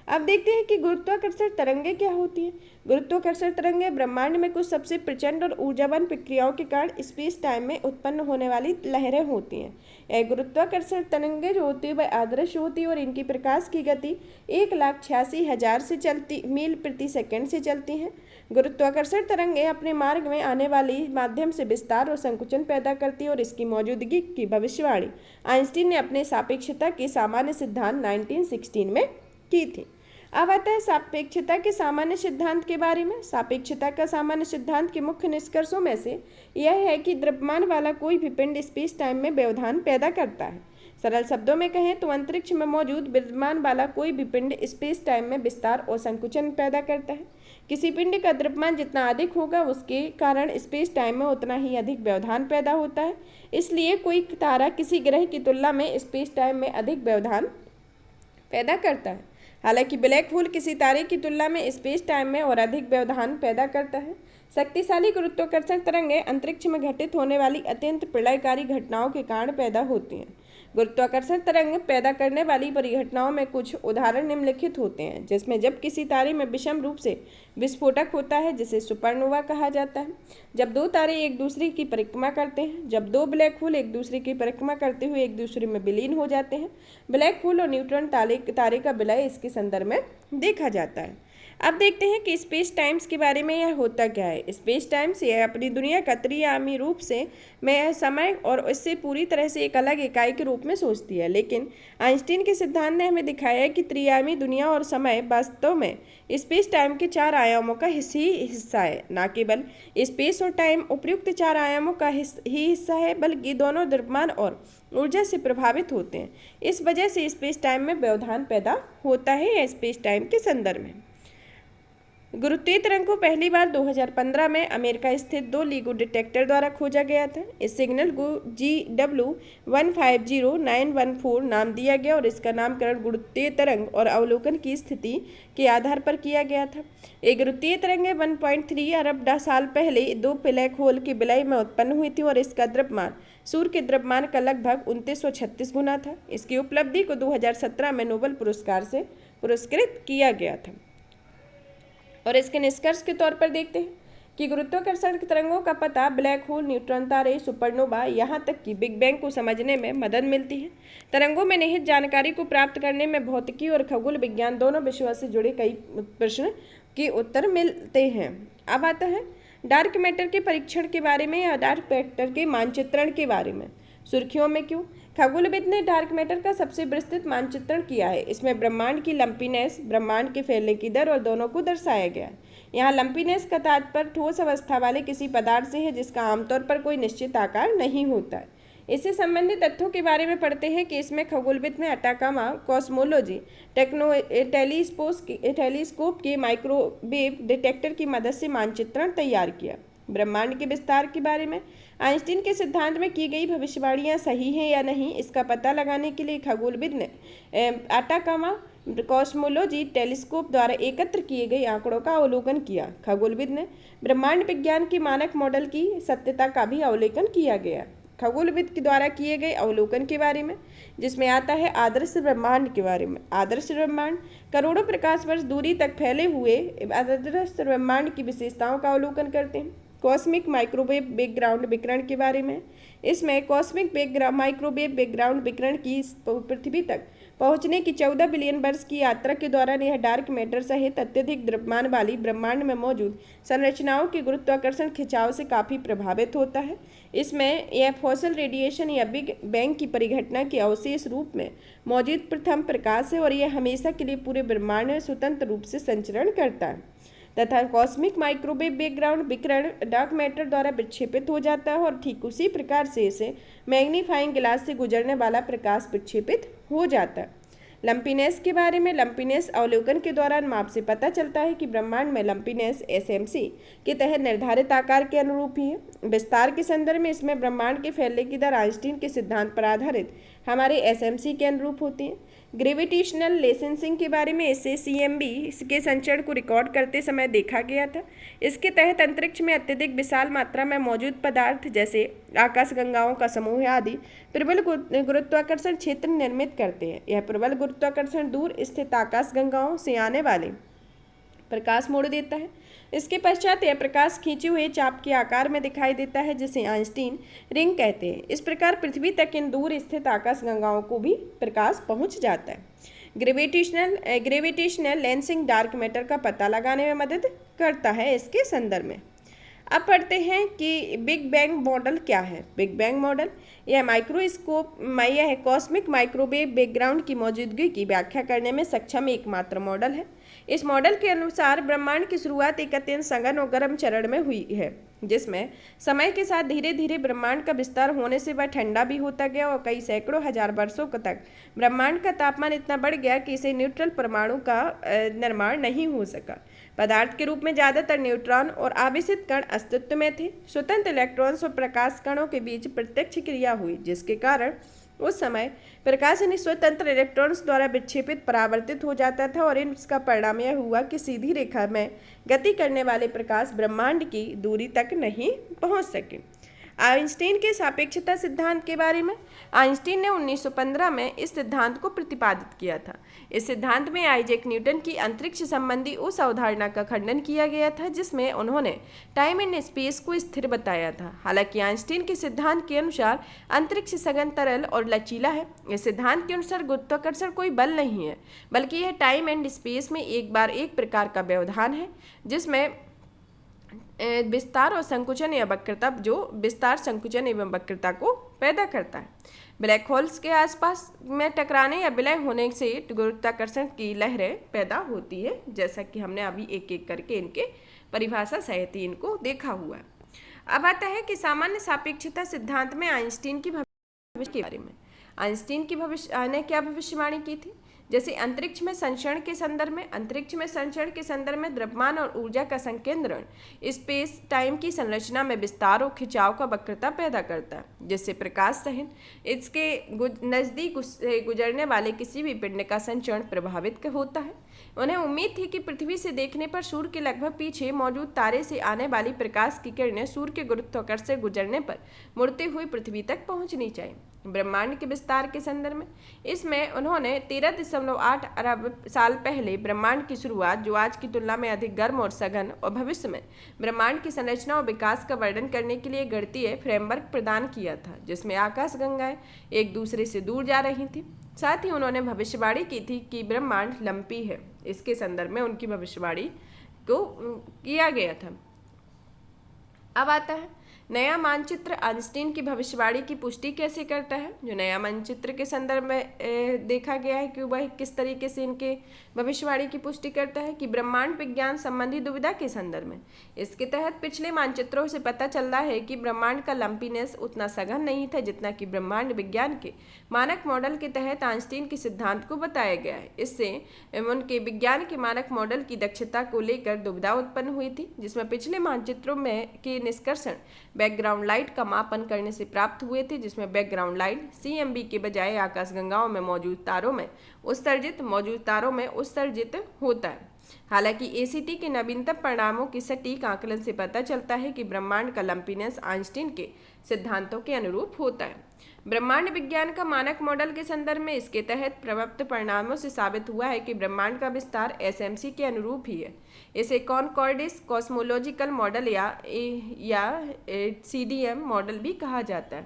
अब देखते हैं कि गुरुत्वाकर्षण तरंगें क्या होती हैं। गुरुत्वाकर्षण तरंगें ब्रह्मांड में कुछ सबसे प्रचंड और ऊर्जावान प्रक्रियाओं के कारण स्पेस टाइम में उत्पन्न होने वाली लहरें होती हैं। यह गुरुत्वाकर्षण तरंगें जो होती है वह आदर्श होती है और इनकी प्रकाश की गति 1,86,000 से मील प्रति सेकंड से चलती हैं। गुरुत्वाकर्षण तरंगें अपने मार्ग में आने वाली माध्यम से विस्तार और संकुचन पैदा करती है और इसकी मौजूदगी की भविष्यवाणी आइंस्टीन ने अपने सापेक्षता के सामान्य सिद्धांत 1916 में की थी। अब आता है सापेक्षता के सामान्य सिद्धांत के बारे में। सापेक्षता का सामान्य सिद्धांत के मुख्य निष्कर्षों में से यह है कि द्रव्यमान वाला कोई भी पिंड स्पेस टाइम में व्यवधान पैदा करता है। सरल शब्दों में कहें तो अंतरिक्ष में मौजूद विद्यमान वाला कोई भी पिंड स्पेस टाइम में विस्तार और संकुचन पैदा करता है। किसी पिंड का द्रव्यमान जितना अधिक होगा उसके कारण स्पेस टाइम में उतना ही अधिक व्यवधान पैदा होता है। इसलिए कोई तारा किसी ग्रह की तुलना में स्पेस टाइम में अधिक व्यवधान पैदा करता है। हालांकि ब्लैक होल किसी तारे की तुलना में स्पेस टाइम में और अधिक व्यवधान पैदा करता है। शक्तिशाली गुरुत्वाकर्षण तरंगें अंतरिक्ष में घटित होने वाली अत्यंत प्रलयकारी घटनाओं के कारण पैदा होती हैं। गुरुत्वाकर्षण तरंग पैदा करने वाली परिघटनाओं में कुछ उदाहरण निम्नलिखित होते हैं, जिसमें जब किसी तारे में विषम रूप से विस्फोटक होता है जिसे सुपरनोवा कहा जाता है, जब दो तारे एक दूसरे की परिक्रमा करते हैं, जब दो ब्लैक होल एक दूसरे की परिक्रमा करते हुए एक दूसरे में विलीन हो जाते हैं। ब्लैक होल और न्यूट्रॉन तारे का विलय इसके संदर्भ में देखा जाता है। अब देखते हैं कि स्पेस टाइम्स के बारे में यह होता क्या है। स्पेस टाइम्स यह अपनी दुनिया का त्रिआयामी रूप से मैं समय और इससे पूरी तरह से एक अलग इकाई के रूप में सोचती है, लेकिन आइंस्टीन के सिद्धांत ने हमें दिखाया है कि त्रिआयामी दुनिया और समय वास्तव में स्पेस टाइम के चार आयामों का हिस्सा है। न केवल स्पेस और टाइम उपर्युक्त चार आयामों का ही हिस्सा है, बल्कि दोनों द्रव्यमान और ऊर्जा से प्रभावित होते हैं। इस वजह से स्पेस टाइम में व्यवधान पैदा होता है या स्पेस टाइम के संदर्भ में। गुरुत्वीय तरंग को पहली बार 2015 में अमेरिका स्थित दो LIGO डिटेक्टर द्वारा खोजा गया था। इस सिग्नल को GW150914 नाम दिया गया और इसका नामकरण गुरुत्वीय तरंग और अवलोकन की स्थिति के आधार पर किया गया था। एक गुरुत्वीय तरंग 1.3 अरब साल पहले दो ब्लैक होल के विलय में उत्पन्न हुई थी और इसका द्रव्यमान सूर्य के द्रव्यमान का लगभग 2936 गुना था। इसकी उपलब्धि को 2017 में नोबेल पुरस्कार से पुरस्कृत किया गया था। और इसके निष्कर्ष के तौर पर देखते हैं कि गुरुत्वाकर्षण की तरंगों का पता ब्लैक होल, न्यूट्रॉन तारे, सुपरनोवा, यहाँ तक कि बिग बैंग को समझने में मदद मिलती है। तरंगों में निहित जानकारी को प्राप्त करने में भौतिकी और खगोल विज्ञान दोनों विषयों से जुड़े कई प्रश्न के उत्तर मिलते हैं। अब आता है डार्क मैटर के परीक्षण के बारे में या डार्क मैटर के मानचित्रण के बारे में। सुर्खियों में क्यों? खगोलविद ने डार्क मैटर का सबसे विस्तृत मानचित्रण किया है। इसमें ब्रह्मांड की लंपीनेस, ब्रह्मांड के फैलने की दर और दोनों को दर्शाया गया है। यहाँ लंपीनेस का तात्पर्य ठोस अवस्था वाले किसी पदार्थ से है जिसका आमतौर पर कोई निश्चित आकार नहीं होता है। इससे संबंधित तथ्यों के बारे में पढ़ते हैं कि इसमें खगोलविद ने अटाकामा कॉस्मोलॉजी टेलीस्कोप के माइक्रोवेव डिटेक्टर की मदद से मानचित्रण तैयार किया। ब्रह्मांड के विस्तार के बारे में आइंस्टीन के सिद्धांत में की गई भविष्यवाणियां सही हैं या नहीं, इसका पता लगाने के लिए खगोलविद ने अटाकामा कॉस्मोलॉजी टेलीस्कोप द्वारा एकत्र किए गए आंकड़ों का अवलोकन किया। खगोलविद ने ब्रह्मांड विज्ञान के मानक मॉडल की सत्यता का भी अवलोकन किया गया। खगोलविद के द्वारा किए गए अवलोकन के बारे में, जिसमें आता है आदर्श ब्रह्मांड के बारे में। आदर्श ब्रह्मांड करोड़ों प्रकाश वर्ष दूरी तक फैले हुए आदर्श ब्रह्मांड की विशेषताओं का अवलोकन करते हैं। कॉस्मिक माइक्रोवेव बैकग्राउंड विकिरण के बारे में, इसमें कॉस्मिक माइक्रोवेव बैकग्राउंड विकिरण की पृथ्वी तक पहुंचने की 14 बिलियन वर्ष की यात्रा के दौरान यह डार्क मैटर सहित अत्यधिक द्रव्यमान वाली ब्रह्मांड में मौजूद संरचनाओं के गुरुत्वाकर्षण खिंचाव से काफ़ी प्रभावित होता है। इसमें यह फॉसल रेडिएशन या बिग बैंग की परिघटना के अवशेष रूप में मौजूद प्रथम प्रकाश है और यह हमेशा के लिए पूरे ब्रह्मांड में स्वतंत्र रूप से संचरण करता है तथा कॉस्मिक माइक्रोवेव बैकग्राउंड विकिरण डार्क मैटर द्वारा विक्षेपित हो जाता है और ठीक उसी प्रकार से इसे मैग्नीफाइंग ग्लास से गुजरने वाला प्रकाश विक्षेपित हो जाता है। लंपीनेस के बारे में, लंपीनेस अवलोकन के दौरान माप से पता चलता है कि ब्रह्मांड में लंपीनेस SMC के तहत निर्धारित आकार के अनुरूप ही है। विस्तार के संदर्भ में इसमें ब्रह्मांड के फैलने की दर आइंस्टीन के सिद्धांत पर आधारित हमारे SMC के अनुरूप होती है। ग्रेविटेशनल लेसेंसिंग के बारे में, इससे CMB के संचरण को रिकॉर्ड करते समय देखा गया था। इसके तहत अंतरिक्ष में अत्यधिक विशाल मात्रा में मौजूद पदार्थ जैसे आकाशगंगाओं का समूह आदि प्रबल गुरुत्वाकर्षण क्षेत्र निर्मित करते हैं। यह प्रबल गुरुत्वाकर्षण दूर स्थित आकाशगंगाओं से आने वाले प्रकाश मोड़ देता है। इसके पश्चात यह प्रकाश खींचे हुए चाप के आकार में दिखाई देता है जिसे आइंस्टीन रिंग कहते हैं। इस प्रकार पृथ्वी तक इन दूर स्थित आकाशगंगाओं को भी प्रकाश पहुंच जाता है। ग्रेविटेशनल लेंसिंग डार्क मैटर का पता लगाने में मदद करता है। इसके संदर्भ में अब पढ़ते हैं कि बिग बैंग मॉडल क्या है। बिग बैंग मॉडल यह कॉस्मिक माइक्रोवेव बैकग्राउंड की मौजूदगी की व्याख्या करने में सक्षम एकमात्र मॉडल है। इस मॉडल के अनुसार ब्रह्मांड की शुरुआत एक अत्यंत सघन और गर्म चरण में हुई है, जिसमें समय के साथ धीरे धीरे ब्रह्मांड का विस्तार होने से वह ठंडा भी होता गया और कई सैकड़ों हजार वर्षों तक ब्रह्मांड का तापमान इतना बढ़ गया कि इसे न्यूट्रल परमाणु का निर्माण नहीं हो सका। पदार्थ के रूप में ज़्यादातर न्यूट्रॉन और आवेशित कण अस्तित्व में थे। स्वतंत्र इलेक्ट्रॉन्स और प्रकाश कणों के बीच प्रत्यक्ष क्रिया हुई, जिसके कारण उस समय प्रकाश इन स्वतंत्र इलेक्ट्रॉन्स द्वारा विक्षेपित परावर्तित हो जाता था और इसका परिणाम यह हुआ कि सीधी रेखा में गति करने वाले प्रकाश ब्रह्मांड की दूरी तक नहीं पहुंच सके। आइंस्टीन के सापेक्षता सिद्धांत के बारे में। आइंस्टीन ने 1915 में इस सिद्धांत को प्रतिपादित किया था। इस सिद्धांत में आइजैक न्यूटन की अंतरिक्ष संबंधी उस अवधारणा का खंडन किया गया था जिसमें उन्होंने टाइम एंड स्पेस को स्थिर बताया था। हालांकि आइंस्टीन के सिद्धांत के अनुसार अंतरिक्ष सघन, तरल और लचीला है। इस सिद्धांत के अनुसार गुरुत्वाकर्षण कोई बल नहीं है, बल्कि यह टाइम एंड स्पेस में एक प्रकार का व्यवधान है जिसमें विस्तार और संकुचन या वक्रता, जो विस्तार, संकुचन एवं वक्रता को पैदा करता है। ब्लैक होल्स के आसपास में टकराने या विलय होने से गुरुत्वाकर्षण की लहरें पैदा होती है, जैसा कि हमने अभी एक एक करके इनके परिभाषा सहित इनको देखा हुआ है। अब आता है कि सामान्य सापेक्षता सिद्धांत में आइंस्टीन की भविष्य के बारे में। आइंस्टीन की ने क्या भविष्यवाणी की थी? जैसे अंतरिक्ष में संचरण के संदर्भ में द्रव्यमान और ऊर्जा का संकेंद्रण स्पेस टाइम की संरचना में विस्तार और खिंचाव का वक्रता पैदा करता है, जिससे प्रकाश सहित इसके नज़दीक से गुजरने वाले किसी भी पिंड का संचरण प्रभावित होता है। उन्हें उम्मीद थी कि पृथ्वी से देखने पर सूर्य के लगभग पीछे मौजूद तारे से आने वाली प्रकाश की किरणें सूर्य के गुरुत्वाकर्षण से गुजरने पर मुड़ते हुए पृथ्वी तक पहुंचनी चाहिए। ब्रह्मांड के विस्तार के संदर्भ में इसमें उन्होंने 13.8 अरब साल पहले ब्रह्मांड की शुरुआत, जो आज की तुलना में अधिक गर्म और सघन, और भविष्य में ब्रह्मांड की संरचना और विकास का वर्णन करने के लिए गणितीय फ्रेमवर्क प्रदान किया था, जिसमें आकाशगंगाएं एक दूसरे से दूर जा रही थी। साथ ही उन्होंने भविष्यवाणी की थी कि ब्रह्मांड लंपी है। इसके संदर्भ में उनकी भविष्यवाणी को किया गया था। अब आता है नया मानचित्र। आइंस्टीन की भविष्यवाणी की पुष्टि कैसे करता है? जो नया मानचित्र के संदर्भ में देखा गया है कि वह किस तरीके से इनके भविष्यवाणी की पुष्टि करता है कि ब्रह्मांड विज्ञान संबंधी दुविधा के संदर्भ में। इसके तहत पिछले मानचित्रों से पता चलता है कि ब्रह्मांड का लंपीनेस उतना सघन नहीं था जितना कि ब्रह्मांड विज्ञान के मानक मॉडल के तहत आइंस्टीन के सिद्धांत को बताया गया है। इससे उनके विज्ञान के मानक मॉडल की दक्षता को लेकर दुविधा उत्पन्न हुई थी, जिसमें पिछले मानचित्रों में के निष्कर्षण बैकग्राउंड लाइट का मापन करने से प्राप्त हुए थे, जिसमें बैकग्राउंड लाइट CMB के बजाय आकाशगंगाओं में मौजूद तारों में उत्सर्जित होता है। हालांकि ACT के नवीनतम परिणामों के सटीक आकलन से पता चलता है कि ब्रह्मांड का लंपीनेस आइंस्टीन के सिद्धांतों के अनुरूप होता है। ब्रह्मांड विज्ञान का मानक मॉडल के संदर्भ में इसके तहत प्रवृत्त परिणामों से साबित हुआ है कि ब्रह्मांड का विस्तार SMC के अनुरूप ही है। इसे कॉनकॉर्डिस कॉस्मोलॉजिकल मॉडल या CDM मॉडल भी कहा जाता है।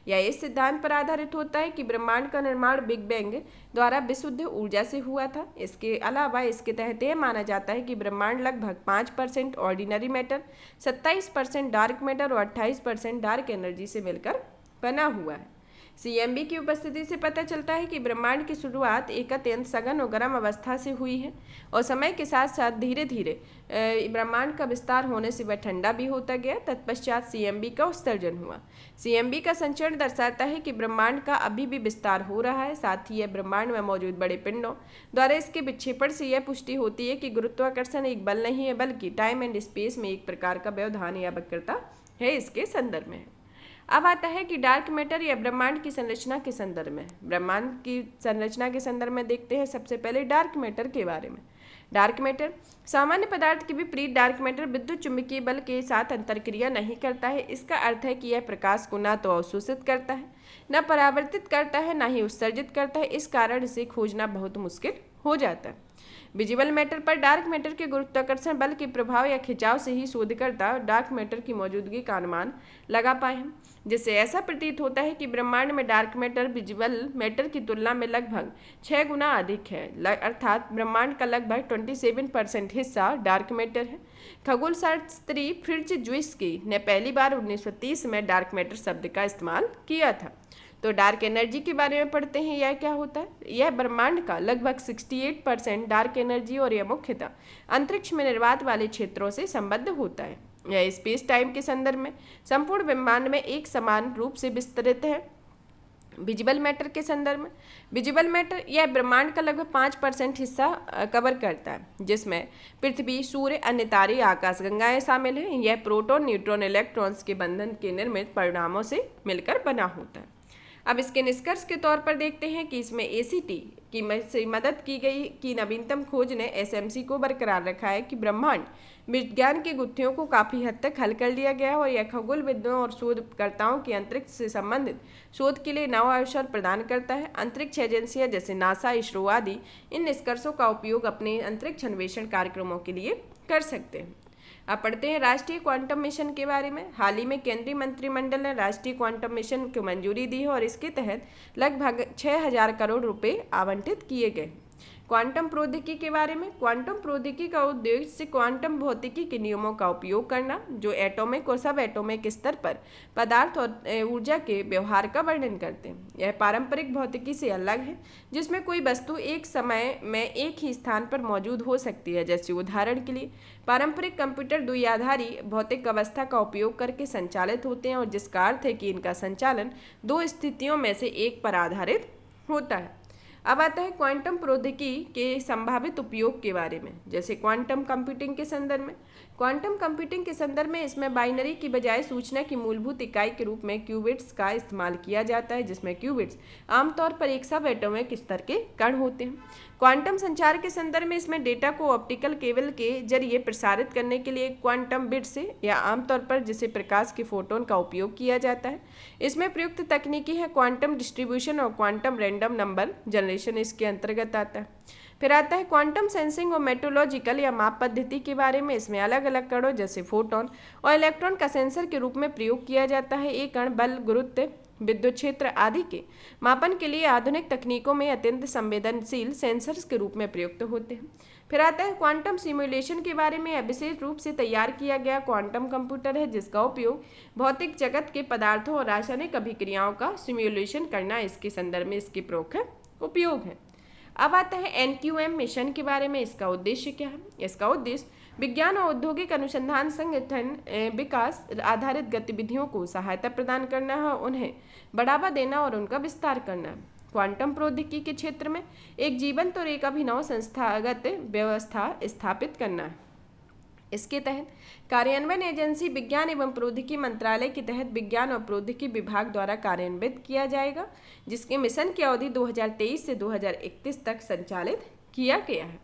यह इस सिद्धांत पर आधारित होता है कि ब्रह्मांड का निर्माण बिग बैंग द्वारा विशुद्ध ऊर्जा से हुआ था। इसके अलावा इसके तहत यह माना जाता है कि ब्रह्मांड लगभग 5% ऑर्डिनरी मैटर, 27% डार्क मैटर और 28% डार्क एनर्जी से मिलकर बना हुआ है। CMB की उपस्थिति से पता चलता है कि ब्रह्मांड की शुरुआत एक अत्यंत सघन और गर्म अवस्था से हुई है और समय के साथ साथ धीरे धीरे ब्रह्मांड का विस्तार होने से वह ठंडा भी होता गया। तत्पश्चात CMB का उत्सर्जन हुआ। CMB का संचरण दर्शाता है कि ब्रह्मांड का अभी भी विस्तार हो रहा है। साथ ही यह ब्रह्मांड में मौजूद बड़े पिंडों द्वारा इसके विक्षेपण से यह पुष्टि होती है कि गुरुत्वाकर्षण एक बल नहीं है, बल्कि टाइम एंड स्पेस में एक प्रकार का व्यवधान या वक्रता है। इसके संदर्भ में अब आता है कि डार्क मैटर या ब्रह्मांड की संरचना के संदर्भ में। ब्रह्मांड की संरचना के संदर्भ में देखते हैं सबसे पहले डार्क मैटर के बारे में। डार्क मैटर सामान्य पदार्थ के विपरीत डार्क मैटर विद्युत चुंबकीय बल के साथ अंतरक्रिया नहीं करता है। इसका अर्थ है कि यह प्रकाश को न तो अवशोषित करता है, न परावर्तित करता है, न ही उत्सर्जित करता है। इस कारण इसे खोजना बहुत मुश्किल हो जाता है। विजिबल मैटर पर डार्क मैटर के गुरुत्वाकर्षण बल के प्रभाव या खिंचाव से ही शोधकर्ता डार्क मैटर की मौजूदगी का अनुमान लगा पाए हैं, जिससे ऐसा प्रतीत होता है कि ब्रह्मांड में डार्क मैटर विजिबल मैटर की तुलना में लगभग 6 गुना अधिक है। अर्थात ब्रह्मांड का लगभग 27% हिस्सा डार्क मैटर है। खगोलशास्त्री फ्रिट्ज ज्विस्की ने पहली बार 1930 में डार्क मैटर शब्द का इस्तेमाल किया था। तो डार्क एनर्जी के बारे में पढ़ते हैं। यह क्या होता है? यह ब्रह्मांड का लगभग 68% डार्क एनर्जी और यह मुख्यतः अंतरिक्ष में निर्वात वाले क्षेत्रों से संबद्ध होता है। यह स्पेस टाइम के संदर्भ में संपूर्ण ब्रह्मांड में एक समान रूप से विस्तृत है। विजिबल मैटर के संदर्भ में विजिबल मैटर यह ब्रह्मांड का लगभग 5% हिस्सा कवर करता है, जिसमें पृथ्वी, सूर्य, अन्य तारे, आकाशगंगाएं शामिल हैं। यह प्रोटॉन, न्यूट्रॉन, इलेक्ट्रॉन्स के बंधन के निर्मित परिणामों से मिलकर बना होता है। अब इसके निष्कर्ष के तौर पर देखते हैं कि इसमें एसीटी की से मदद की गई कि नवीनतम खोज ने एसएमसी को बरकरार रखा है कि ब्रह्मांड विज्ञान की गुत्थियों को काफ़ी हद तक हल कर लिया गया है और यह खगोलविदों और शोधकर्ताओं की अंतरिक्ष से संबंधित शोध के लिए नवा अवसर प्रदान करता है। अंतरिक्ष एजेंसियां जैसे नासा, इसरो आदि इन निष्कर्षों का उपयोग अपने अंतरिक्ष अन्वेषण कार्यक्रमों के लिए कर सकते हैं। अब पढ़ते हैं राष्ट्रीय क्वांटम मिशन के बारे में। हाल ही में केंद्रीय मंत्रिमंडल ने राष्ट्रीय क्वांटम मिशन को मंजूरी दी है और इसके तहत लगभग 6,000 करोड़ रुपए आवंटित किए गए। क्वांटम प्रौद्योगिकी के बारे में। क्वांटम प्रौद्योगिकी का उद्देश्य क्वांटम भौतिकी के नियमों का उपयोग करना जो एटॉमिक और सब एटॉमिक स्तर पर पदार्थ और ऊर्जा के व्यवहार का वर्णन करते हैं। यह पारंपरिक भौतिकी से अलग है जिसमें कोई वस्तु एक समय में एक ही स्थान पर मौजूद हो सकती है। जैसे उदाहरण के लिए पारंपरिक कंप्यूटर द्विआधारी भौतिक अवस्था का उपयोग करके संचालित होते हैं और जिसका अर्थ है कि इनका संचालन दो स्थितियों में से एक पर आधारित होता है। अब आता है क्वांटम प्रौद्योगिकी के संभावित उपयोग के बारे में। जैसे क्वांटम कंप्यूटिंग के संदर्भ में। क्वांटम कंप्यूटिंग के संदर्भ में इसमें बाइनरी की बजाय सूचना की मूलभूत इकाई के रूप में क्यूबिट्स का इस्तेमाल किया जाता है, जिसमें क्यूबिट्स आमतौर पर एक सब एटॉमिक स्तर के कण होते हैं। क्वांटम संचार के संदर्भ में इसमें डेटा को ऑप्टिकल केबल के जरिए प्रसारित करने के लिए क्वांटम बिट से या आमतौर पर जिसे प्रकाश के फोटोन का उपयोग किया जाता है। इसमें प्रयुक्त तकनीकी है क्वांटम डिस्ट्रीब्यूशन और क्वांटम रैंडम नंबर जनरेशन इसके अंतर्गत आता है। फिर आता है क्वांटम सेंसिंग और मेट्रोलॉजिकल या माप पद्धति के बारे में। इसमें अलग अलग कणों जैसे फोटोन और इलेक्ट्रॉन का सेंसर के रूप में प्रयोग किया जाता है। एक कण बल, गुरुत्व, विद्युत क्षेत्र आदि के मापन के लिए आधुनिक तकनीकों में अत्यंत संवेदनशील सेंसर्स के रूप में प्रयुक्त होते हैं। फिर आता है क्वांटम सिमुलेशन के बारे में। विशेष रूप से तैयार किया गया क्वांटम कंप्यूटर है जिसका उपयोग भौतिक जगत के पदार्थों और रासायनिक अभिक्रियाओं का सिमुलेशन करना इसके संदर्भ में इसके प्रमुख उपयोग है। अब आता है एनक्यूएम मिशन के बारे में। इसका उद्देश्य क्या है? इसका उद्देश्य विज्ञान और औद्योगिक अनुसंधान संगठन विकास आधारित गतिविधियों को सहायता प्रदान करना है, उन्हें बढ़ावा देना और उनका विस्तार करना है। क्वांटम प्रौद्योगिकी के क्षेत्र में एक जीवंत और एक अभिनव संस्थागत व्यवस्था स्थापित करना है। इसके तहत कार्यान्वयन एजेंसी विज्ञान एवं प्रौद्योगिकी मंत्रालय के तहत विज्ञान और प्रौद्योगिकी विभाग द्वारा कार्यान्वित किया जाएगा, जिसके मिशन की अवधि 2023 से 2031 तक संचालित किया गया है।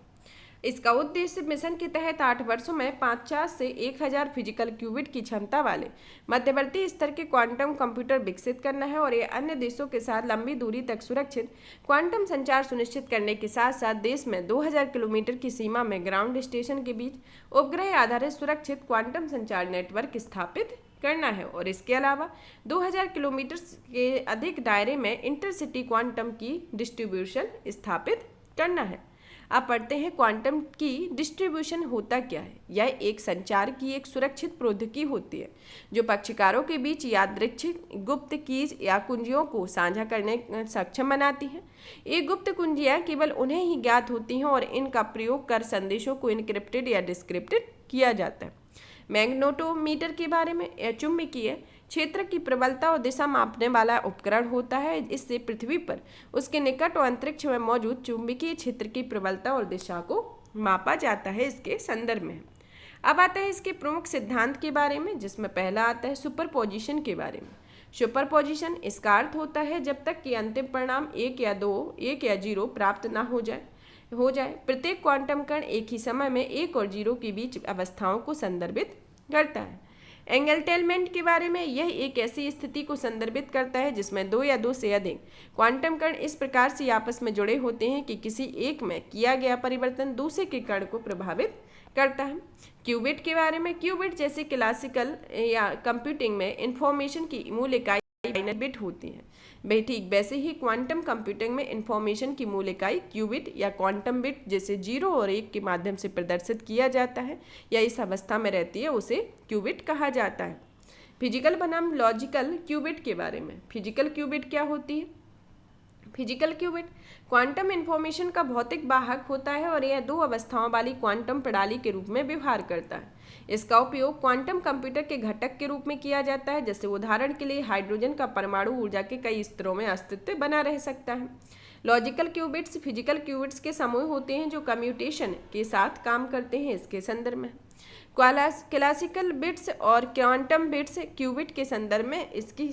इसका उद्देश्य मिशन के तहत 8 वर्षों में 50 से 1000 फिजिकल क्यूबिट की क्षमता वाले मध्यवर्ती स्तर के क्वांटम कंप्यूटर विकसित करना है और ये अन्य देशों के साथ लंबी दूरी तक सुरक्षित क्वांटम संचार सुनिश्चित करने के साथ साथ देश में 2000 किलोमीटर की सीमा में ग्राउंड स्टेशन के बीच उपग्रह आधारित सुरक्षित क्वांटम संचार नेटवर्क स्थापित करना है और इसके अलावा 2000 किलोमीटर के अधिक दायरे में इंटरसिटी क्वांटम की डिस्ट्रीब्यूशन स्थापित करना है। अब पढ़ते हैं क्वांटम की डिस्ट्रीब्यूशन होता क्या है। यह एक संचार की एक सुरक्षित प्रौद्योगिकी होती है जो पक्षकारों के बीच यादृच्छिक गुप्त कीज या कुंजियों को साझा करने सक्षम बनाती है। ये गुप्त कुंजियाँ केवल उन्हें ही ज्ञात होती हैं और इनका प्रयोग कर संदेशों को इनक्रिप्टेड या डिस्क्रिप्टेड किया जाता है। मैग्नेटोमीटर के बारे में। यह चुंबकीय क्षेत्र की प्रबलता और दिशा मापने वाला उपकरण होता है। इससे पृथ्वी पर उसके निकट और अंतरिक्ष में मौजूद चुंबकीय क्षेत्र की प्रबलता और दिशा को मापा जाता है इसके संदर्भ में। अब आता है इसके प्रमुख सिद्धांत के बारे में, जिसमें पहला आता है सुपरपोजिशन के बारे में। सुपरपोजिशन इसका अर्थ होता है जब तक कि अंतिम परिणाम 1 या 2, 1 या 0 प्राप्त ना हो जाए प्रत्येक क्वांटम कण एक ही समय में 1 और 0 के बीच अवस्थाओं को संदर्भित करता है। एंगेल्टेलमेंट के बारे में। यह एक ऐसी स्थिति को संदर्भित करता है जिसमें 2 या 2 से अधिक क्वांटम कण इस प्रकार से आपस में जुड़े होते हैं कि किसी एक में किया गया परिवर्तन दूसरे के कण को प्रभावित करता है। क्यूबिट के बारे में। क्यूबिट जैसे क्लासिकल या कंप्यूटिंग में इंफॉर्मेशन की मूल इकाई बाइनरी बिट होती है, ठीक वैसे ही क्वांटम कंप्यूटिंग में इंफॉर्मेशन की मूल इकाई क्यूबिट या क्वांटम बिट जैसे 0 और 1 के माध्यम से प्रदर्शित किया जाता है या इस अवस्था में रहती है, उसे क्यूबिट कहा जाता है। फिजिकल बनाम लॉजिकल क्यूबिट के बारे में। फिजिकल क्यूबिट क्या होती है? फिजिकल क्यूबिट क्वांटम इंफॉर्मेशन का भौतिक वाहक होता है और यह 2 अवस्थाओं वाली क्वांटम प्रणाली के रूप में व्यवहार करता है। इसका उपयोग क्वांटम कंप्यूटर के घटक के रूप में किया जाता है। जैसे उदाहरण के लिए हाइड्रोजन का परमाणु ऊर्जा के कई स्तरों में अस्तित्व बना रह सकता है। लॉजिकल क्यूबिट्स फिजिकल क्यूबिट्स के समूह होते हैं जो कम्यूटेशन के साथ काम करते हैं इसके संदर्भ में। क्लासिकल बिट्स और क्वांटम बिट्स क्यूबिट के संदर्भ में इसकी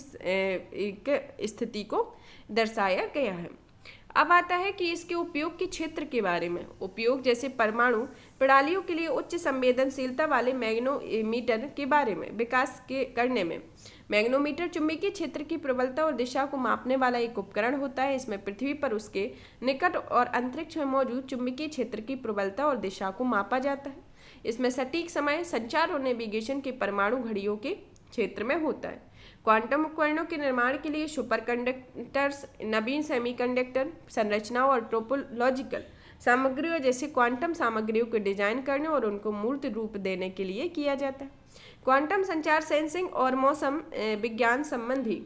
एक स्थिति को दर्शाया गया है। अब आता है कि इसके उपयोग के क्षेत्र के बारे में। उपयोग जैसे परमाणु प्रणालियों के लिए उच्च संवेदनशीलता वाले मैग्नोमीटर के बारे में विकास के करने में। मैग्नोमीटर चुंबकीय क्षेत्र की प्रबलता और दिशा को मापने वाला एक उपकरण होता है। इसमें पृथ्वी पर उसके निकट और अंतरिक्ष में मौजूद चुंबकीय क्षेत्र की प्रबलता और दिशा को मापा जाता है। इसमें सटीक समय संचार और नेविगेशन के परमाणु घड़ियों के क्षेत्र में होता है। क्वांटम उपकरणों के निर्माण के लिए सुपर कंडक्टर्स, नवीन सेमीकंडक्टर संरचनाओं और टोपोलॉजिकल सामग्रियों जैसे क्वांटम सामग्रियों को डिजाइन करने और उनको मूर्त रूप देने के लिए किया जाता है। क्वांटम संचार, सेंसिंग और मौसम विज्ञान संबंधी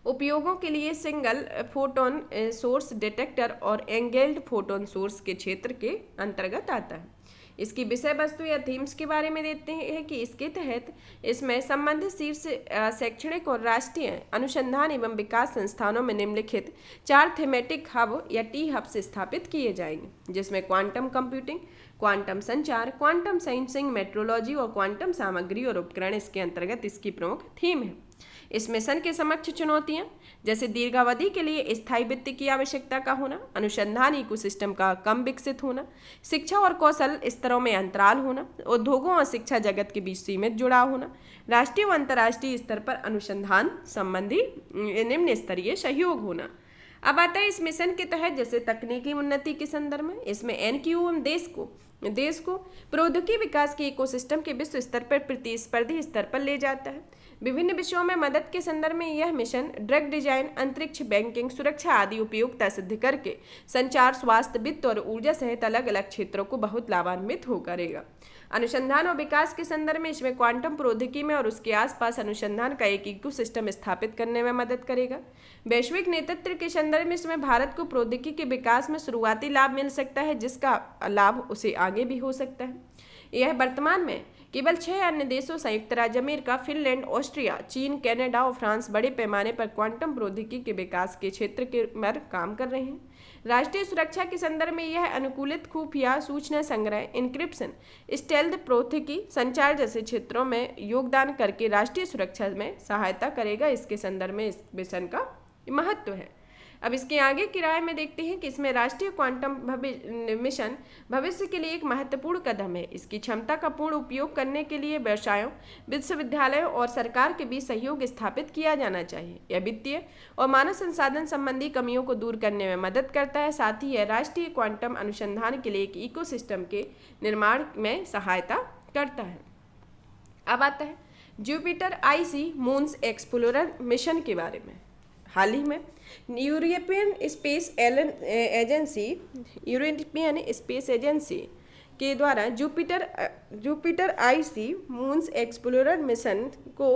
उपयोगों के लिए सिंगल फोटोन सोर्स डिटेक्टर और एंगेल्ड फोटोन सोर्स के क्षेत्र के अंतर्गत आता है। इसकी विषय वस्तु या थीम्स के बारे में देखते हैं कि इसके तहत इसमें संबंधित शीर्ष शैक्षणिक और राष्ट्रीय अनुसंधान एवं विकास संस्थानों में निम्नलिखित 4 थीमेटिक हब या टी हब्स स्थापित किए जाएंगे, जिसमें क्वांटम कंप्यूटिंग, क्वांटम संचार, क्वांटम सेंसिंग, मेट्रोलॉजी और क्वांटम सामग्री और उपकरण इसके अंतर्गत इसकी प्रमुख थीम है। इस मिशन के समक्ष चुनौतियां जैसे दीर्घावधि के लिए स्थायी वित्त की आवश्यकता का होना, अनुसंधान इकोसिस्टम का कम विकसित होना, शिक्षा और कौशल स्तरों में अंतराल होना, उद्योगों और शिक्षा जगत के बीच सीमित जुड़ाव होना, राष्ट्रीय व अंतर्राष्ट्रीय स्तर पर अनुसंधान संबंधी निम्न स्तरीय सहयोग होना। अब आता है इस मिशन के तहत जैसे तकनीकी उन्नति के संदर्भ में, इसमें एनक्यूएम देश को प्रौद्योगिकी विकास के इकोसिस्टम के विश्व स्तर पर प्रतिस्पर्धी स्तर पर ले जाता है। विभिन्न विषयों में मदद के संदर्भ में यह मिशन ड्रग डिजाइन, अंतरिक्ष, बैंकिंग, सुरक्षा आदि उपयोगिता सिद्ध करके संचार, स्वास्थ्य, वित्त और ऊर्जा सहित अलग अलग क्षेत्रों को बहुत लाभान्वित हो करेगा। अनुसंधान और विकास के संदर्भ में इसमें क्वांटम प्रौद्योगिकी में और उसके आसपास अनुसंधान का एक इकोसिस्टम स्थापित करने में मदद करेगा। वैश्विक नेतृत्व के संदर्भ में इसमें भारत को प्रौद्योगिकी के विकास में शुरुआती लाभ मिल सकता है, जिसका लाभ उसे आगे भी हो सकता है। यह वर्तमान में केवल 6 अन्य देशों संयुक्त राज्य अमेरिका, फिनलैंड, ऑस्ट्रिया, चीन, कनाडा और फ्रांस बड़े पैमाने पर क्वांटम प्रौद्योगिकी के विकास के क्षेत्र के पर काम कर रहे हैं। राष्ट्रीय सुरक्षा के संदर्भ में यह अनुकूलित खुफिया सूचना संग्रह, इंक्रिप्शन, स्टेल्थ प्रौद्योगिकी, संचार जैसे क्षेत्रों में योगदान करके राष्ट्रीय सुरक्षा में सहायता करेगा। इसके संदर्भ में इस मिशन का महत्व है। अब इसके आगे की राय में देखते हैं कि इसमें राष्ट्रीय क्वांटम मिशन भविष्य के लिए एक महत्वपूर्ण कदम है। इसकी क्षमता का पूर्ण उपयोग करने के लिए व्यवसायों, विश्वविद्यालयों और सरकार के बीच सहयोग स्थापित किया जाना चाहिए। यह वित्तीय और मानव संसाधन संबंधी कमियों को दूर करने में मदद करता है। साथ ही यह राष्ट्रीय क्वांटम अनुसंधान के लिए एक इकोसिस्टम के निर्माण में सहायता करता है। अब आता है Jupiter IC moons explorer mission के बारे में। हाल ही में यूरोपियन स्पेस एजेंसी के द्वारा Jupiter IC moons explorer mission को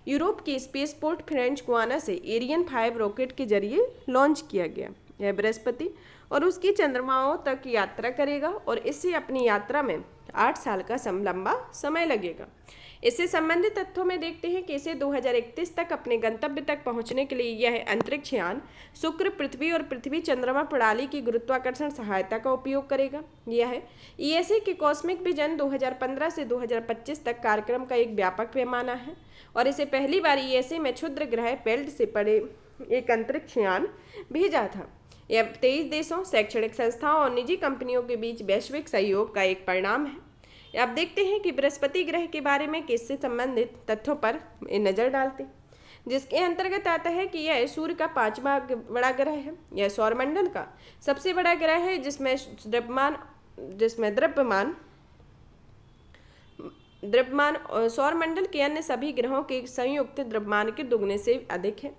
यूरोप के स्पेस पोर्ट फ्रेंच गुआना से एरियन 5 रॉकेट के जरिए लॉन्च किया गया। यह बृहस्पति और उसकी चंद्रमाओं तक यात्रा करेगा और इससे अपनी यात्रा में 8 साल का लंबा समय लगेगा। इससे संबंधित तथ्यों में देखते हैं कि इसे 2031 तक अपने गंतव्य तक पहुंचने के लिए यह अंतरिक्ष यान शुक्र, पृथ्वी और पृथ्वी चंद्रमा प्रणाली की गुरुत्वाकर्षण सहायता का उपयोग करेगा। यह ईएसए के कॉस्मिक विजन 2015 से 2025 तक कार्यक्रम का एक व्यापक पैमाना है और इसे पहली बार ईएसए में क्षुद्र ग्रह बेल्ट से पड़े एक अंतरिक्ष यान भेजा था। यह 23 देशों, शैक्षणिक संस्थाओं और निजी कंपनियों के बीच वैश्विक सहयोग का एक परिणाम है। अब देखते हैं कि बृहस्पति ग्रह के बारे में किससे संबंधित तथ्यों पर नजर डालते हैं, जिसके अंतर्गत आता है कि यह सूर्य का 5वां बड़ा ग्रह है। यह सौरमंडल का सबसे बड़ा ग्रह है, जिसमें द्रव्यमान सौरमंडल के अन्य सभी ग्रहों के संयुक्त द्रव्यमान के दुगने से अधिक है।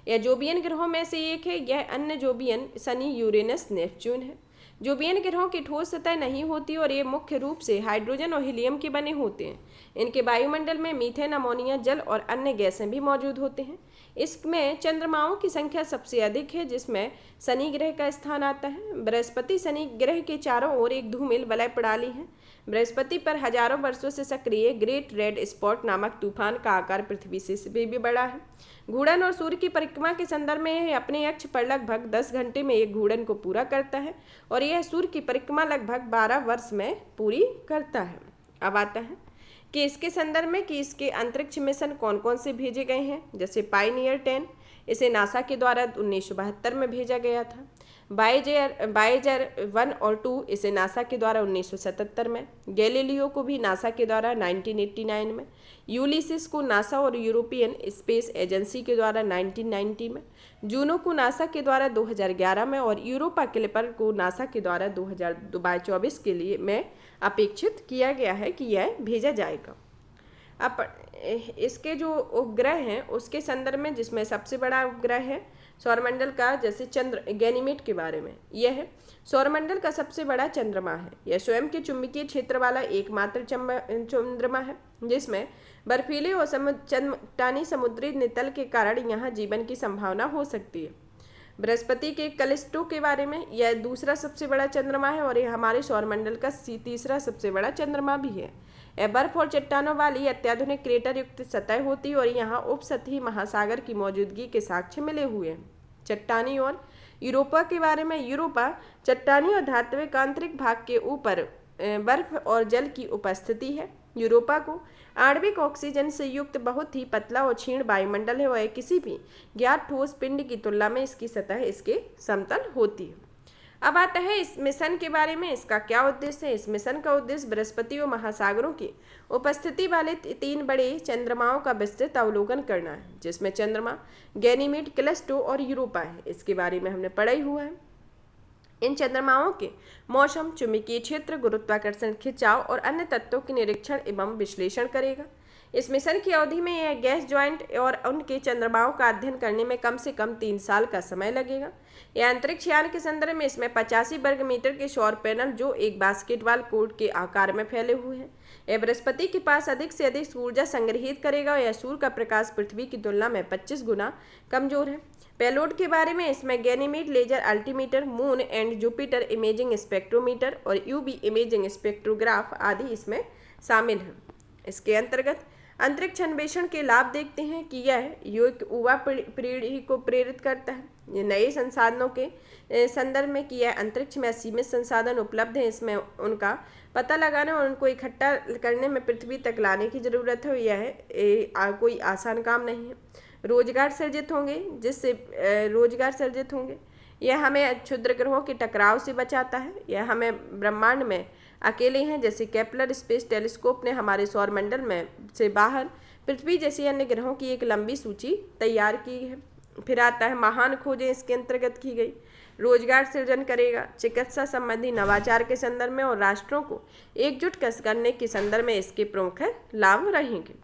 यह जोबियन ग्रहों में से एक है। यह अन्य जोबियन शनि, यूरेनस, नेपच्यून है। जोबियन ग्रहों की ठोस सतह नहीं होती और ये मुख्य रूप से हाइड्रोजन और हीलियम के बने होते हैं। इनके वायुमंडल में मीथेन, अमोनिया, जल और अन्य गैसें भी मौजूद होते हैं। इसमें चंद्रमाओं की संख्या सबसे अधिक है, जिसमें शनि ग्रह का स्थान आता है। बृहस्पति शनि ग्रह के चारों ओर एक धूमिल वलय प्रणाली है। बृहस्पति पर हजारों वर्षों से सक्रिय ग्रेट रेड स्पॉट नामक तूफान का आकार पृथ्वी से भी बड़ा है। घूर्णन और सूर्य की परिक्रमा के संदर्भ में यह अपने अक्ष पर लगभग 10 घंटे में एक घूर्णन को पूरा करता है और यह सूर्य की परिक्रमा लगभग 12 वर्ष में पूरी करता है। अब आता है कि इसके संदर्भ में कि इसके अंतरिक्ष मिशन कौन कौन से भेजे गए हैं। जैसे पायनियर 10, इसे नासा के द्वारा 1972 में भेजा गया था। वायेजर 1 और 2, इसे नासा के द्वारा 1977 में। गैलीलियो को भी नासा के द्वारा 1989 में। यूलिसिस को नासा और यूरोपियन स्पेस एजेंसी के द्वारा 1990 में। जूनो को नासा के द्वारा 2011 में और यूरोपा क्लिपर को नासा के द्वारा 2024 के लिए में अपेक्षित किया गया है कि यह भेजा जाएगा। अब इसके जो उपग्रह हैं उसके संदर्भ में, जिसमें सबसे बड़ा उपग्रह है सौरमंडल का, जैसे चंद्र गैनीमेड के बारे में, यह है सौरमंडल का सबसे बड़ा चंद्रमा है। यह स्वयं के चुंबकीय क्षेत्र वाला एकमात्र चंद्रमा है जिसमें बर्फीले और चट्टानी समुद्री नितल के कारण यहाँ जीवन की संभावना हो सकती है। बृहस्पति के कैलिस्टो के बारे में, यह दूसरा सबसे बड़ा चंद्रमा है और यह हमारे सौरमंडल का तीसरा सबसे बड़ा चंद्रमा भी है। यह बर्फ और चट्टानों वाली अत्याधुनिक क्रेटर युक्त सतह होती है और यहाँ उपसतही महासागर की मौजूदगी के साक्ष्य मिले हुए हैं। चट्टानी और यूरोपा के बारे में, यूरोपा चट्टानी और धात्विक आंतरिक भाग के ऊपर बर्फ और जल की उपस्थिति है। यूरोपा को आणविक ऑक्सीजन से युक्त बहुत ही पतला और क्षीण वायुमंडल है और किसी भी ज्ञात ठोस पिंड की तुलना में इसकी सतह इसके समतल होती है। अब आता है इस मिशन के बारे में, इसका क्या उद्देश्य है। इस मिशन का उद्देश्य बृहस्पति और महासागरों की उपस्थिति वाले 3 बड़े चंद्रमाओं का विस्तृत अवलोकन करना है, जिसमें चंद्रमा गैनीमेड, कैलिस्टो और यूरोपा है। इसके बारे में हमने पढ़ा ही हुआ है। इन चंद्रमाओं के मौसम, चुंबकीय क्षेत्र, गुरुत्वाकर्षण, खिंचाव और अन्य तत्वों के निरीक्षण एवं विश्लेषण करेगा। इस मिशन की अवधि में यह गैस जॉइंट और उनके चंद्रमाओं का अध्ययन करने में कम से कम 3 साल का समय लगेगा। यह अंतरिक्ष यान के संदर्भ में इसमें 85 वर्ग मीटर के सौर पैनल जो एक बास्केटबॉल कोर्ट के आकार में फैले हुए हैं। यह बृहस्पति के पास अधिक से अधिक ऊर्जा संग्रहित करेगा और यह सूर्य का प्रकाश पृथ्वी की तुलना में 25 गुना कमजोर है। पेलोड के बारे में, इसमें Ganymede laser altimeter, moon and Jupiter imaging spectrometer और यूवी इमेजिंग स्पेक्ट्रोग्राफ आदि इसमें शामिल हैं। इसके अंतर्गत अंतरिक्ष अन्वेषण के लाभ देखते हैं कि यह युवा पीढ़ी को प्रेरित करता है। ये नए संसाधनों के संदर्भ में कि यह अंतरिक्ष में असीमित संसाधन उपलब्ध हैं, इसमें उनका पता लगाने और उनको इकट्ठा करने में पृथ्वी तक लाने की जरूरत है। यह कोई आसान काम नहीं है। रोजगार सर्जित होंगे। यह हमें क्षुद्र ग्रहों के टकराव से बचाता है। यह हमें ब्रह्मांड में अकेले हैं, जैसे केपलर स्पेस टेलीस्कोप ने हमारे सौरमंडल में से बाहर पृथ्वी जैसी अन्य ग्रहों की एक लंबी सूची तैयार की है। फिर आता है महान खोजें इसके अंतर्गत की गई। रोजगार सृजन करेगा, चिकित्सा संबंधी नवाचार के संदर्भ में और राष्ट्रों को एकजुट करने के संदर्भ में इसके प्रमुख लाभ रहेंगे।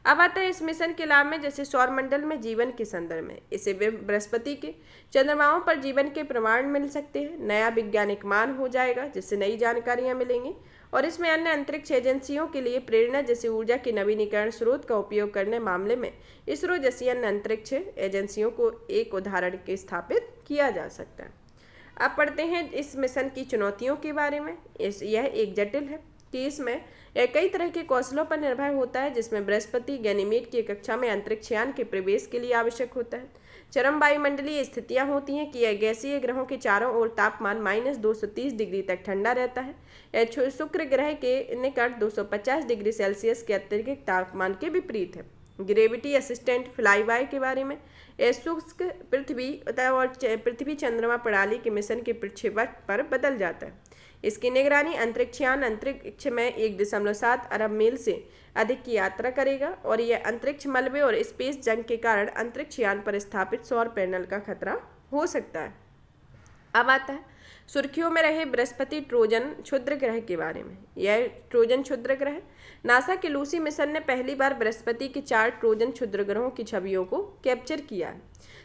अब आता है इस मिशन के लाभ में, जैसे सौरमंडल में जीवन के संदर्भ में, इसे बृहस्पति के चंद्रमाओं पर जीवन के प्रमाण मिल सकते हैं। नया वैज्ञानिक मान हो जाएगा जिससे नई जानकारियां मिलेंगी और इसमें अन्य अंतरिक्ष एजेंसियों के लिए प्रेरणा, जैसे ऊर्जा के नवीनीकरण स्रोत का उपयोग करने मामले में इसरो जैसी अन्य अंतरिक्ष एजेंसियों को एक उदाहरण के स्थापित किया जा सकता है। अब पढ़ते हैं इस मिशन की चुनौतियों के बारे में। यह एक जटिल है कि इसमें यह कई तरह के कौशलों पर निर्भर होता है, जिसमें बृहस्पति गैनीमेड की कक्षा में अंतरिक्ष यान के प्रवेश के लिए आवश्यक होता है। चरम वायुमंडलीय स्थितियां होती हैं कि यह गैसीय ग्रहों के चारों ओर तापमान -230 डिग्री तक ठंडा रहता है। यह शुक्र ग्रह के निकट 250 डिग्री सेल्सियस के अत्यधिक तापमान के विपरीत है। ग्रेविटी असिस्टेंट फ्लाईबाय के बारे में, यह शुष्क पृथ्वी और पृथ्वी चंद्रमा प्रणाली के मिशन के प्रक्षेपण पर बदल जाता है। इसकी निगरानी अंतरिक्षयान अंतरिक्ष में 1.7 अरब मील से अधिक की यात्रा करेगा और यह अंतरिक्ष मलबे और स्पेस जंग के कारण अंतरिक्षयान पर स्थापित सौर पैनल का खतरा हो सकता है। अब आता है सुर्खियों में रहे बृहस्पति ट्रोजन क्षुद्र ग्रह के बारे में। यह ट्रोजन क्षुद्र ग्रह, नासा के लूसी मिशन ने पहली बार बृहस्पति के 4 ट्रोजन क्षुद्र ग्रहों की छवियों को कैप्चर किया है।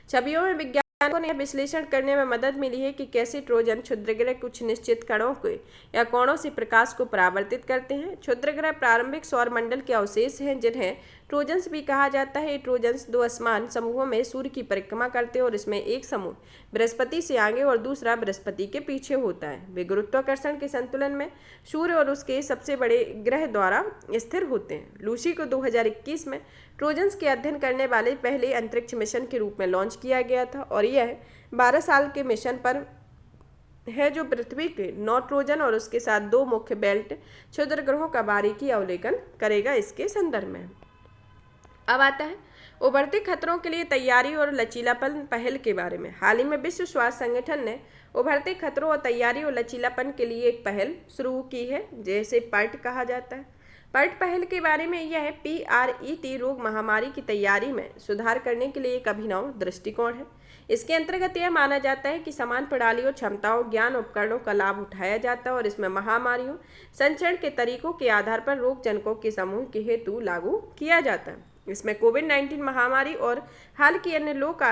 छवियों में वैज्ञानिकों ने विश्लेषण करने में मदद मिली है कि कैसे ट्रोजन क्षुद्र ग्रह कुछ निश्चित कणों के या कोणों से प्रकाश को परावर्तित करते हैं। क्षुद्र ग्रह प्रारंभिक सौरमंडल के अवशेष हैं जिन्हें ट्रोजन्स भी कहा जाता है। ट्रोजन्स 2 असमान समूहों में सूर्य की परिक्रमा करते हैं और इसमें एक समूह बृहस्पति से आगे और दूसरा बृहस्पति के पीछे होता है। वे गुरुत्वाकर्षण के संतुलन में सूर्य और उसके सबसे बड़े ग्रह द्वारा स्थिर होते हैं। लूसी को 2021 में ट्रोजन्स के अध्ययन करने वाले पहले अंतरिक्ष मिशन के रूप में लॉन्च किया गया था और यह 12 साल के मिशन पर है जो पृथ्वी के 9 ट्रोजन और उसके साथ 2 मुख्य बेल्ट क्षुद्र ग्रहों का बारीकी अवलोकन करेगा इसके संदर्भ में। अब आता है उभरते खतरों के लिए तैयारी और लचीलापन पहल के बारे में। हाल ही में विश्व स्वास्थ्य संगठन ने उभरते खतरों और तैयारी और लचीलापन के लिए एक पहल शुरू की है, जैसे पर्ट कहा जाता है। पर्ट पहल के बारे में यह है PRET रोग महामारी की तैयारी में सुधार करने के लिए एक अभिनव दृष्टिकोण है। इसके अंतर्गत यह माना जाता है कि समान प्रणालियों, क्षमताओं, ज्ञान, उपकरणों का लाभ उठाया जाता है और इसमें महामारियों संचरण के तरीकों के आधार पर रोग जनकों के समूह के हेतु लागू किया जाता है। इसमें कोविड-19 महामारी और हाल की अन्य लोक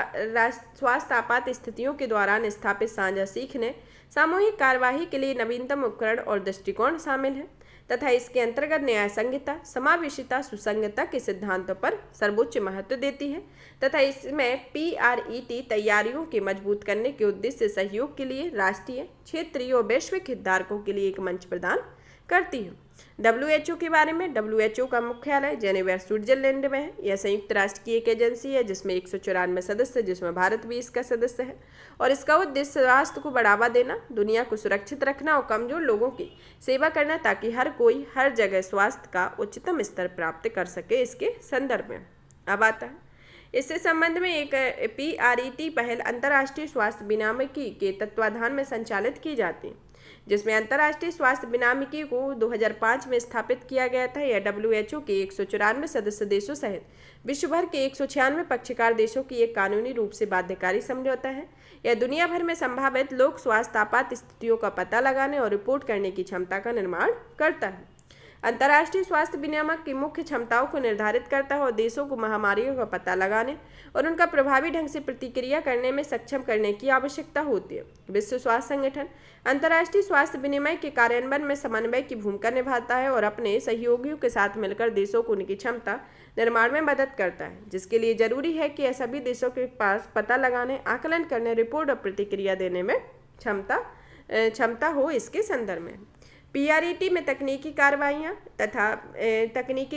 स्वास्थ्य आपात स्थितियों के दौरान स्थापित साझा सीखने सामूहिक कार्यवाही के लिए नवीनतम उपकरण और दृष्टिकोण शामिल है तथा इसके अंतर्गत न्याय संहिता, समावेशिता, सुसंगतता के सिद्धांतों पर सर्वोच्च महत्व देती है तथा इसमें PRET तैयारियों के मजबूत करने के उद्देश्य से सहयोग के लिए राष्ट्रीय, क्षेत्रीय और वैश्विक हितधारकों के लिए एक मंच प्रदान करती है। WHO के बारे में, WHO का मुख्यालय जेनेवा स्विट्जरलैंड में है। यह संयुक्त राष्ट्र की एक एजेंसी है जिसमें 194 सदस्य, जिसमें भारत भी इसका सदस्य है और इसका उद्देश्य स्वास्थ्य को बढ़ावा देना, दुनिया को सुरक्षित रखना और कमजोर लोगों की सेवा करना ताकि हर कोई हर जगह स्वास्थ्य का उच्चतम स्तर प्राप्त कर सके इसके संदर्भ में। अब आता है इससे संबंध में एक PRET पहल अंतर्राष्ट्रीय स्वास्थ्य विनियामकी के तत्वाधान में संचालित की जाती है, जिसमें अंतर्राष्ट्रीय स्वास्थ्य विनियामकी को 2005 में स्थापित किया गया था। यह WHO के 194 सदस्य देशों सहित विश्व भर के 196 पक्षकार देशों की एक कानूनी रूप से बाध्यकारी समझौता है। यह दुनिया भर में संभावित लोक स्वास्थ्य आपात स्थितियों का पता लगाने और रिपोर्ट करने की क्षमता का निर्माण करता है। अंतर्राष्ट्रीय स्वास्थ्य विनियामक की मुख्य क्षमताओं को निर्धारित करता है और देशों को महामारियों का पता लगाने और उनका प्रभावी ढंग से प्रतिक्रिया करने में सक्षम करने की आवश्यकता होती है। विश्व स्वास्थ्य संगठन अंतर्राष्ट्रीय स्वास्थ्य विनिमय के कार्यान्वयन में समन्वय की भूमिका निभाता है और अपने सहयोगियों के साथ मिलकर देशों को उनकी क्षमता निर्माण में मदद करता है, जिसके लिए जरूरी है कि सभी देशों के पास पता लगाने, आकलन करने, रिपोर्ट और प्रतिक्रिया देने में क्षमता हो इसके संदर्भ में। PRET में तकनीकी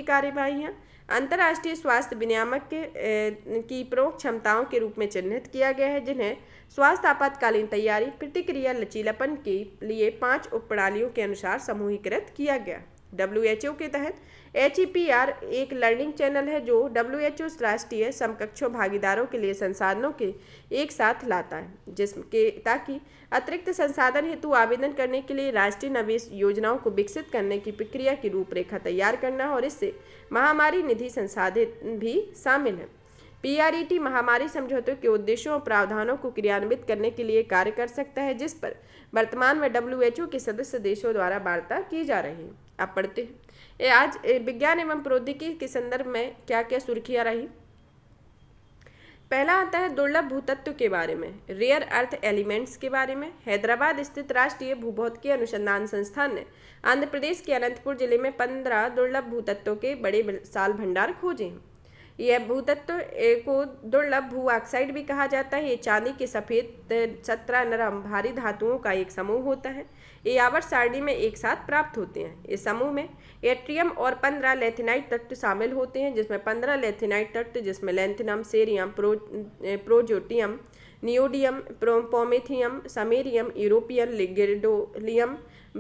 कार्यवाहियाँ अंतर्राष्ट्रीय स्वास्थ्य विनियामक की प्रमुख क्षमताओं के रूप में चिन्हित किया गया है, जिन्हें स्वास्थ्य आपातकालीन तैयारी, प्रतिक्रिया, लचीलापन के लिए 5 उपप्रणालियों के अनुसार समूहीकृत किया गया। WHO के तहत HEPR एक लर्निंग चैनल है जो WHO राष्ट्रीय समकक्षों भागीदारों के लिए संसाधनों के एक साथ लाता है, जिसके ताकि अतिरिक्त संसाधन हेतु आवेदन करने के लिए राष्ट्रीय निवेश योजनाओं को विकसित करने की प्रक्रिया की रूपरेखा तैयार करना और इससे महामारी निधि संसाधित भी शामिल है। PRET महामारी समझौते के उद्देश्यों और प्रावधानों को क्रियान्वित करने के लिए कार्य कर सकता है, जिस पर वर्तमान में WHO के सदस्य देशों द्वारा वार्ता की जा रही है। अब पढ़ते हैं आज विज्ञान एवं प्रौद्योगिकी के संदर्भ में क्या क्या सुर्खियां रही। पहला आता है दुर्लभ भूतत्व के बारे में, रेयर अर्थ एलिमेंट्स के बारे में। हैदराबाद स्थित राष्ट्रीय भूभौतिकी अनुसंधान संस्थान ने आंध्र प्रदेश के अनंतपुर जिले में 15 दुर्लभ भूतत्वों के बड़े विशाल भंडार खोजे हैं। यह भूतत्व को दुर्लभ भू ऑक्साइड भी कहा जाता है। ये चांदी के सफ़ेद 17 नरम भारी धातुओं का एक समूह होता है। ये आवर्त सारणी में एक साथ प्राप्त होते हैं। इस समूह में एट्रियम और 15 लेथिनाइट तत्व शामिल होते हैं, जिसमें 15 लेथिनाइट तत्व जिसमें lanthanum, cerium, praseodymium, neodymium, promethium, samarium, europium, gadolinium,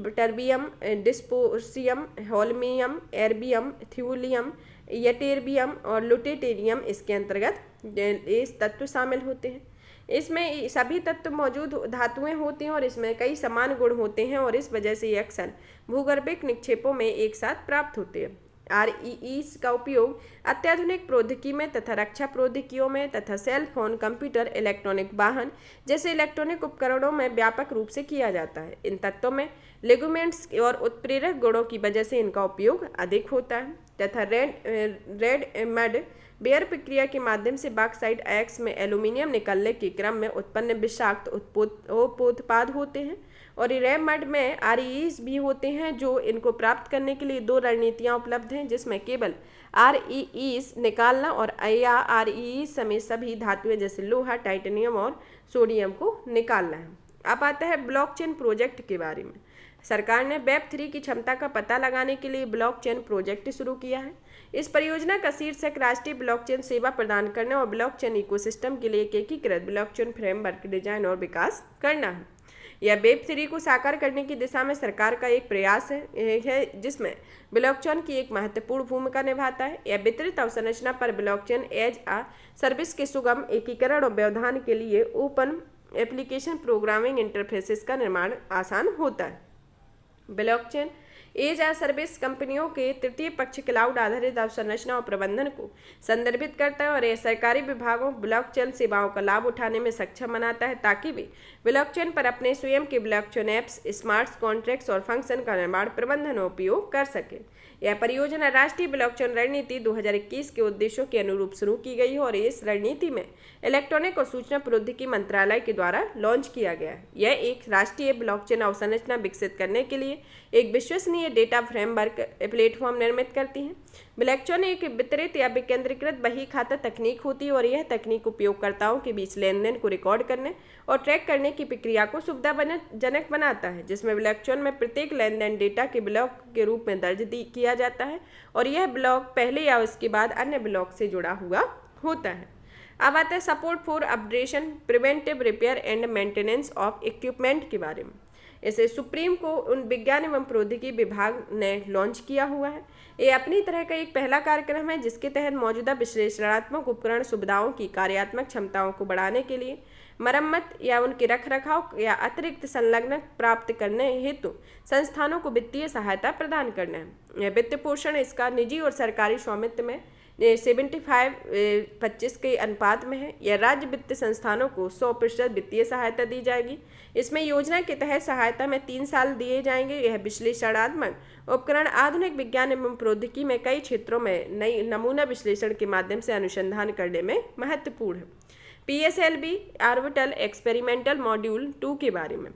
terbium, dysprosium, holmium, erbium, thulium, ytterbium और लुटेटेरियम इसके अंतर्गत इस तत्व शामिल होते हैं। इसमें सभी तत्व मौजूद धातुएं होती हैं और इसमें कई समान गुण होते हैं और इस वजह से ये अक्सर भूगर्भिक निक्षेपों में एक साथ प्राप्त होते हैं। REEs का उपयोग अत्याधुनिक प्रौद्योगिकी में तथा रक्षा प्रौद्योगिकियों में तथा सेल फोन, कंप्यूटर, इलेक्ट्रॉनिक वाहन जैसे इलेक्ट्रॉनिक उपकरणों में व्यापक रूप से किया जाता है। इन तत्वों में लिगमेंट्स और उत्प्रेरक गुणों की वजह से इनका उपयोग अधिक होता है तथा रेड मड बेयर प्रक्रिया के माध्यम से बॉक्साइट अयस्क में एल्यूमिनियम निकलने के क्रम में उत्पन्न विषाक्त उत्पाद होते हैं और रेड मड में REEs भी होते हैं। जो इनको प्राप्त करने के लिए 2 रणनीतियाँ उपलब्ध हैं, जिसमें केवल REEs निकालना और REEs समेत सभी धातुएं जैसे लोहा, टाइटेनियम और सोडियम को निकालना है। अब आता है ब्लॉकचेन प्रोजेक्ट के बारे में। सरकार ने Web3 की क्षमता का पता लगाने के लिए ब्लॉकचेन प्रोजेक्ट शुरू किया है। इस परियोजना का शीर्षक राष्ट्रीय ब्लॉकचेन सेवा प्रदान करने और ब्लॉकचेन इकोसिस्टम के लिए एक एकीकृत ब्लॉकचेन फ्रेमवर्क डिजाइन और विकास करना है। यह वेब 3 को साकार करने की दिशा में सरकार का एक प्रयास है जिसमें ब्लॉकचेन की एक महत्वपूर्ण भूमिका निभाता है। यह वितरित अवसंरचना पर ब्लॉकचेन एज आ सर्विस के सुगम एकीकरण और व्यवधान के लिए ओपन एप्लीकेशन प्रोग्रामिंग इंटरफेसेस का निर्माण आसान होता है। ब्लॉकचेन एज आ सर्विस कंपनियों के तृतीय पक्ष क्लाउड आधारित अवसंरचना और प्रबंधन को संदर्भित करता है और यह सरकारी विभागों ब्लॉकचेन सेवाओं का लाभ उठाने में सक्षम बनाता है ताकि वे ब्लॉकचेन पर अपने स्वयं के ब्लॉकचेन ऐप्स, स्मार्ट कॉन्ट्रैक्ट्स और फंक्शन का निर्माण, प्रबंधन और उपयोग कर सके। यह परियोजना राष्ट्रीय ब्लॉकचेन रणनीति 2021 के उद्देश्यों के अनुरूप शुरू की गई है और इस रणनीति में इलेक्ट्रॉनिक और सूचना प्रौद्योगिकी मंत्रालय के द्वारा लॉन्च किया गया है। यह एक राष्ट्रीय ब्लॉकचेन अवसंरचना विकसित करने के लिए एक विश्वसनीय डेटा फ्रेमवर्क प्लेटफॉर्म निर्मित करती है। ब्लॉकचेन एक वितरित या विकेंद्रीकृत बही खाता तकनीक होती है और यह तकनीक उपयोगकर्ताओं के बीच लेन देन को रिकॉर्ड करने और ट्रैक करने की प्रक्रिया को सुविधाजनक बनाता है, जिसमें ब्लॉकचेन में प्रत्येक लेन देन डेटा के ब्लॉक के रूप में दर्ज किया जाता है और यह ब्लॉक पहले या उसके बाद अन्य ब्लॉक से जुड़ा हुआ होता है। अब आता है support for updation, preventive repair and maintenance of equipment के बारे में। इसे सुप्रीम को उन विज्ञान एवं प्रौद्योगिकी विभाग ने लॉन्च किया हुआ है। ये अपनी तरह का एक पहला कार्यक्रम है जिसके तहत मौजूदा विश्लेषणात्मक उपकरण सुविधाओं की कार्यात्मक क्षमताओं को बढ़ाने के लिए मरम्मत या उनके रखरखाव या अतिरिक्त संलग्न प्राप्त करने हेतु संस्थानों को वित्तीय सहायता प्रदान करना है। यह वित्त पोषण इसका निजी और सरकारी स्वामित्व में 75-25 के अनुपात में है। यह राज्य वित्त संस्थानों को 100% वित्तीय सहायता दी जाएगी। इसमें योजना के तहत सहायता में 3 साल दिए जाएंगे। यह विश्लेषणात्मक उपकरण आधुनिक विज्ञान एवं प्रौद्योगिकी में कई क्षेत्रों में नई नमूना विश्लेषण के माध्यम से अनुसंधान करने में महत्वपूर्ण है। PSLV ऑर्बिटल एक्सपेरिमेंटल मॉड्यूल 2 के बारे में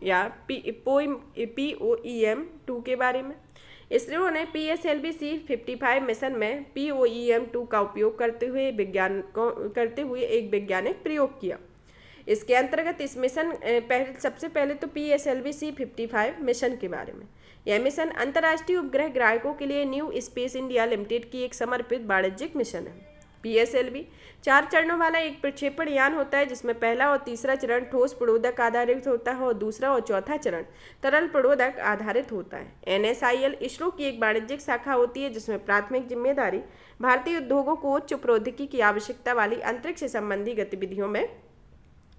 या POEM 2 के बारे में। इसरो ने PSLV C55 मिशन में POEM 2 का उपयोग करते हुए एक वैज्ञानिक प्रयोग किया। इसके अंतर्गत इस मिशन सबसे पहले तो PSLV C55 मिशन के बारे में। यह मिशन अंतर्राष्ट्रीय उपग्रह ग्राहकों के लिए न्यू स्पेस इंडिया लिमिटेड की एक समर्पित वाणिज्यिक मिशन है। PSLV 4 चरणों वाला एक प्रक्षेपण यान होता है जिसमें पहला और तीसरा चरण ठोस प्रणोदक आधारित होता है और दूसरा और चौथा चरण तरल प्रणोदक आधारित होता है। NSIL इसरो की एक वाणिज्यिक शाखा होती है जिसमें प्राथमिक जिम्मेदारी भारतीय उद्योगों को उच्च प्रौद्योगिकी की आवश्यकता वाली अंतरिक्ष संबंधी गतिविधियों में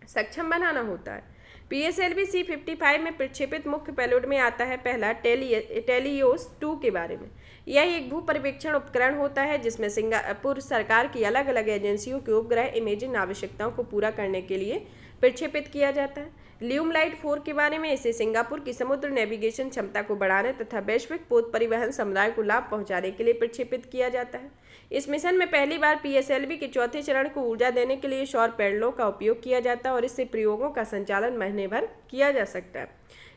सक्षम बनाना होता है। PSLV C55 में प्रक्षेपित मुख्य पेलोड में आता है पहला टेलियोस 2 के बारे में। यह एक भू पर्यवेक्षण उपकरण होता है जिसमें सिंगापुर सरकार की अलग अलग एजेंसियों के उपग्रह इमेजिंग आवश्यकताओं को पूरा करने के लिए प्रक्षेपित किया जाता है। ल्यूमलाइट 4 के बारे में इसे सिंगापुर की समुद्र नेविगेशन क्षमता को बढ़ाने तथा वैश्विक पोत परिवहन समुदाय को लाभ पहुंचाने के लिए प्रक्षेपित किया जाता है। इस मिशन में पहली बार PSLV के चौथे चरण को ऊर्जा देने के लिए सौर पैनलों का उपयोग किया जाता है और इससे प्रयोगों का संचालन महीने भर किया जा सकता है।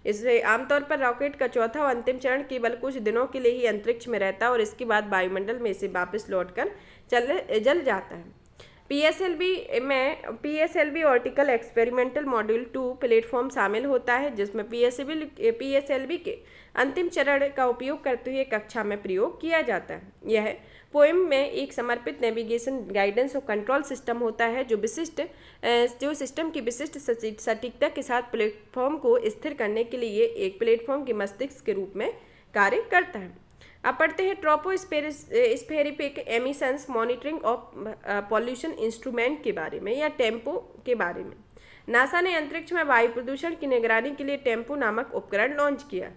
इससे आमतौर पर रॉकेट का चौथा और अंतिम चरण केवल कुछ दिनों के लिए ही अंतरिक्ष में रहता है और इसके बाद वायुमंडल में इसे वापस लौटकर जल जाता है। PSLV ऑर्टिकल एक्सपेरिमेंटल मॉड्यूल 2 प्लेटफॉर्म शामिल होता है जिसमें PSLV के अंतिम चरण का उपयोग करते हुए कक्षा में प्रयोग किया जाता है। यह पोएम में एक समर्पित नेविगेशन गाइडेंस और कंट्रोल सिस्टम होता है जो सिस्टम की विशिष्ट सटीकता के साथ प्लेटफॉर्म को स्थिर करने के लिए एक प्लेटफॉर्म के मस्तिष्क के रूप में कार्य करता है। अब पढ़ते हैं tropospheric emissions monitoring of pollution instrument के बारे में या टेम्पो के बारे में। नासा ने अंतरिक्ष में वायु प्रदूषण की निगरानी के लिए टेम्पो नामक उपकरण लॉन्च किया।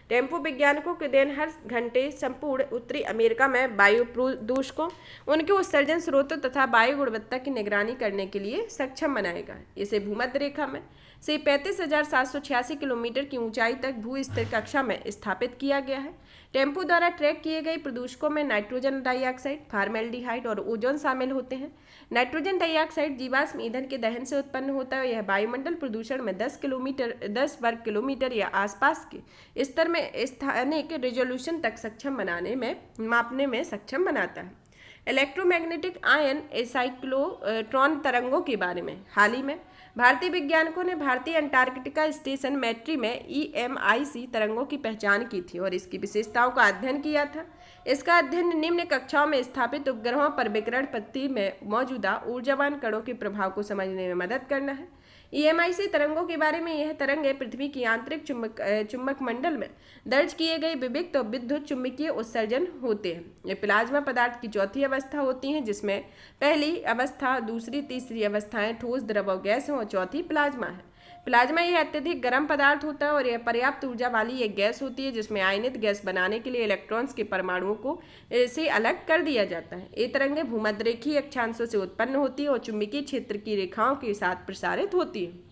टेम्पो वैज्ञानिकों के दिन हर घंटे संपूर्ण उत्तरी अमेरिका में वायु प्रदूषकों, उनके उत्सर्जन स्रोतों तथा वायु गुणवत्ता की निगरानी करने के लिए सक्षम बनाएगा। इसे भूमध्य रेखा में से 35,786 किलोमीटर की ऊंचाई तक भू स्थिर कक्षा में स्थापित किया गया है। टेम्पो द्वारा ट्रैक किए गए प्रदूषकों में नाइट्रोजन डाइऑक्साइड, फॉर्मेल्डिहाइड और ओजोन शामिल होते हैं। नाइट्रोजन डाइऑक्साइड जीवाश्म ईंधन के दहन से उत्पन्न होता है। यह वायुमंडल प्रदूषण में 10 वर्ग किलोमीटर या आसपास के स्तर में स्थानिक रिजोल्यूशन तक मापने में सक्षम बनाता है। इलेक्ट्रोमैग्नेटिक आयन साइक्लोट्रॉन तरंगों के बारे में हाल ही में भारतीय वैज्ञानिकों ने भारतीय अंटार्कटिका स्टेशन मैट्री में EMIC तरंगों की पहचान की थी और इसकी विशेषताओं का अध्ययन किया था। इसका अध्ययन निम्न कक्षाओं में स्थापित उपग्रहों पर विकिरण पट्टी में मौजूदा ऊर्जावान कणों के प्रभाव को समझने में मदद करना है। EMI से तरंगों के बारे में, यह तरंगें पृथ्वी की आंतरिक चुंबक मंडल में दर्ज किए गए विविक्त और विद्युत चुंबकीय उत्सर्जन होते हैं। ये प्लाज्मा पदार्थ की चौथी अवस्था होती है, जिसमें पहली अवस्था, दूसरी, तीसरी अवस्थाएं ठोस, द्रव और गैस हैं और चौथी प्लाज्मा है। प्लाज्मा यह अत्यधिक गर्म पदार्थ होता है और यह पर्याप्त ऊर्जा वाली एक गैस होती है, जिसमें आयनित गैस बनाने के लिए इलेक्ट्रॉन्स के परमाणुओं को से अलग कर दिया जाता है। ये तरंगें भूमध्यरेखीय अक्षांशों से उत्पन्न होती है और चुंबकीय क्षेत्र की रेखाओं के साथ प्रसारित होती है।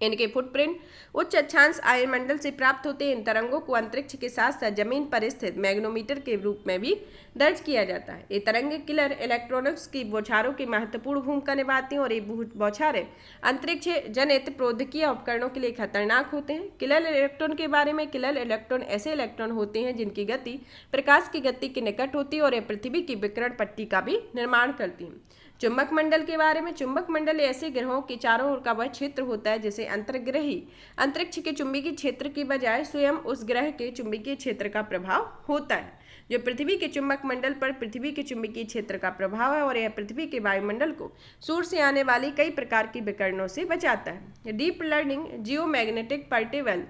इनके फुटप्रिंट उच्च अक्षांश आयनमंडल से प्राप्त होते हैं। इन तरंगों को अंतरिक्ष के साथ साथ जमीन पर स्थित मैग्नेटोमीटर के रूप में भी दर्ज किया जाता है। ये तरंगें किलर इलेक्ट्रॉनिक्स की बौछारों की महत्वपूर्ण भूमिका निभाती हैं और ये बौछारें अंतरिक्ष जनित प्रौद्योगिकी उपकरणों के लिए खतरनाक होते हैं। किलर इलेक्ट्रॉन के बारे में, किलर इलेक्ट्रॉन ऐसे इलेक्ट्रॉन होते हैं जिनकी गति प्रकाश की गति के निकट होती है और ये पृथ्वी की विकिरण पट्टी का भी निर्माण करती हैं। चुंबक मंडल के बारे में, चुंबक मंडल ऐसे ग्रहों के चारों ओर का वह क्षेत्र होता है जिसे अंतर्ग्रही अंतरिक्ष के चुंबकीय क्षेत्र की बजाय स्वयं उस ग्रह के चुंबकीय क्षेत्र का प्रभाव होता है, जो पृथ्वी के चुंबक मंडल पर पृथ्वी के चुंबकीय क्षेत्र का प्रभाव है और यह पृथ्वी के वायुमंडल को सूर्य से आने वाली कई प्रकार की विकिरणों से बचाता है। Deep learning geomagnetic particle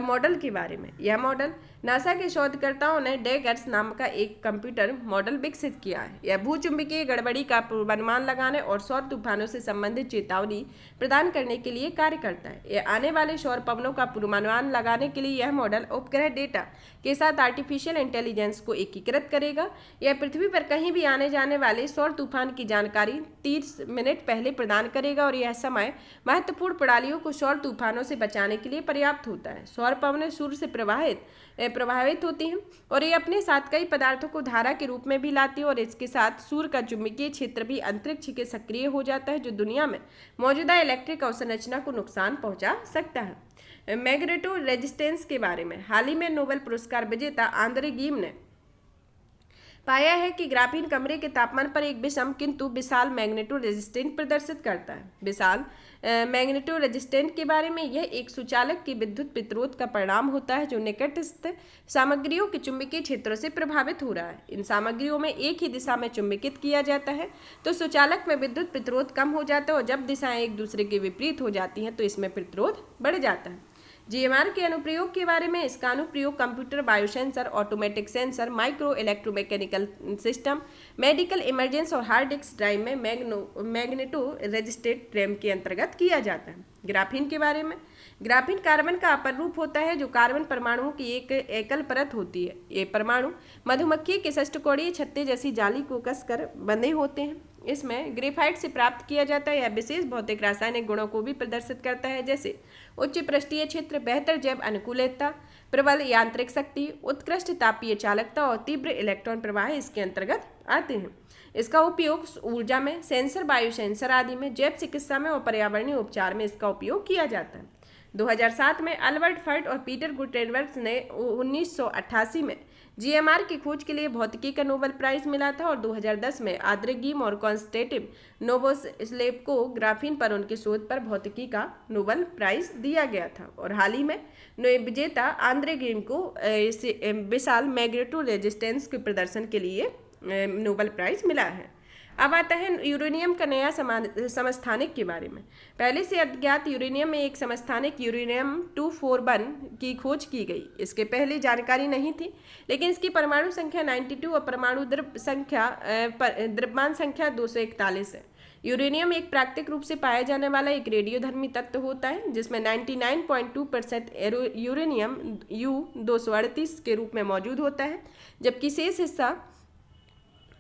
model के बारे में, यह मॉडल नासा के शोधकर्ताओं ने डेगर्स नाम का एक कंप्यूटर मॉडल विकसित किया है। यह भूचुंबकीय गड़बड़ी का पूर्वानुमान लगाने और सौर तूफानों से संबंधित चेतावनी प्रदान करने के लिए कार्य करता है। यह आने वाले सौर पवनों का पूर्वानुमान लगाने के लिए यह मॉडल उपग्रह डेटा के साथ आर्टिफिशियल इंटेलिजेंस को एकीकृत करेगा। यह पृथ्वी पर कहीं भी आने जाने वाले सौर तूफान की जानकारी 30 मिनट पहले प्रदान करेगा और यह समय महत्वपूर्ण प्रणालियों को सौर तूफानों से बचाने के लिए पर्याप्त होता है। सौर पवनें सूर्य से प्रभावित होती हैं और ये अपने साथ कई पदार्थों को धारा के रूप में भी लाती है और इसके साथ सूर्य का चुंबकीय क्षेत्र भी अंतरिक्ष के सक्रिय हो जाता है, जो दुनिया में मौजूदा इलेक्ट्रिक अवसंरचना को नुकसान पहुंचा सकता है। मैग्नेटो रेजिस्टेंस के बारे में, हाल ही में नोबेल पुरस्कार विजेता आंद्रे गिम ने पाया है कि ग्राफीन कमरे के तापमान पर एक विषम किंतु विशाल मैग्नेटो रेजिस्टेंट प्रदर्शित करता है। विशाल मैग्नेटो रेजिस्टेंट के बारे में, यह एक सुचालक के विद्युत प्रतिरोध का परिणाम होता है जो निकटस्थ सामग्रियों के चुंबकीय क्षेत्रों से प्रभावित हो रहा है। इन सामग्रियों में एक ही दिशा में चुंबकित किया जाता है तो सुचालक में विद्युत प्रतिरोध कम हो जाता है और जब दिशाएं एक दूसरे के विपरीत हो जाती हैं तो इसमें प्रतिरोध बढ़ जाता है। GMR के अनुप्रयोग के बारे में, इसका अनुप्रयोग computer, biosensor, automatic sensor, micro electromechanical system, medical emergency और हार्ड डिस्क ड्राइव में मैग्नेटो रेजिस्टेंट रैम के अंतर्गत किया जाता है। ग्राफीन के बारे में, ग्राफीन कार्बन का अपर रूप होता है जो कार्बन परमाणुओं की एक एकल परत होती है। ये परमाणु मधुमक्खी के षष्ठकोणीय छत्ते जैसी जाली को कसकर बंधे होते हैं। इसमें ग्रेफाइट से प्राप्त किया जाता है। यह विशेष भौतिक रासायनिक गुणों को भी प्रदर्शित करता है, जैसे उच्च पृष्ठीय क्षेत्र, बेहतर जैव अनुकूलता, प्रबल यांत्रिक शक्ति, उत्कृष्ट तापीय चालकता और तीव्र इलेक्ट्रॉन प्रवाह इसके अंतर्गत आते हैं। इसका उपयोग ऊर्जा में, सेंसर, बायोसेंसर आदि में, जैव चिकित्सा में और पर्यावरणीय उपचार में इसका उपयोग किया जाता है। 2007 में अल्बर्ट फर्ट और पीटर गुटेनबर्ग ने 1988 में GMR की खोज के लिए भौतिकी का नोबेल प्राइज मिला था और 2010 में आंद्रे गिम और कॉन्स्टेंटिन नोवोसेल्स्की को ग्राफीन पर उनके शोध पर भौतिकी का नोबेल प्राइज दिया गया था। और हाल ही में विजेता आंद्रे गिम को विशाल मैग्नेटो रेजिस्टेंस के प्रदर्शन के लिए नोबेल प्राइज मिला है। अब आता है यूरेनियम का नया समस्थानिक के बारे में। पहले से अज्ञात यूरेनियम में एक समस्थानिक यूरेनियम 241 की खोज की गई। इसके पहले जानकारी नहीं थी, लेकिन इसकी परमाणु संख्या 92 और परमाणु द्रव्यमान संख्या 241 है। यूरेनियम एक प्राकृतिक रूप से पाया जाने वाला एक रेडियोधर्मी तत्व होता है, जिसमें 99.2% यूरेनियम U-238 के रूप में मौजूद होता है, जबकि शेष हिस्सा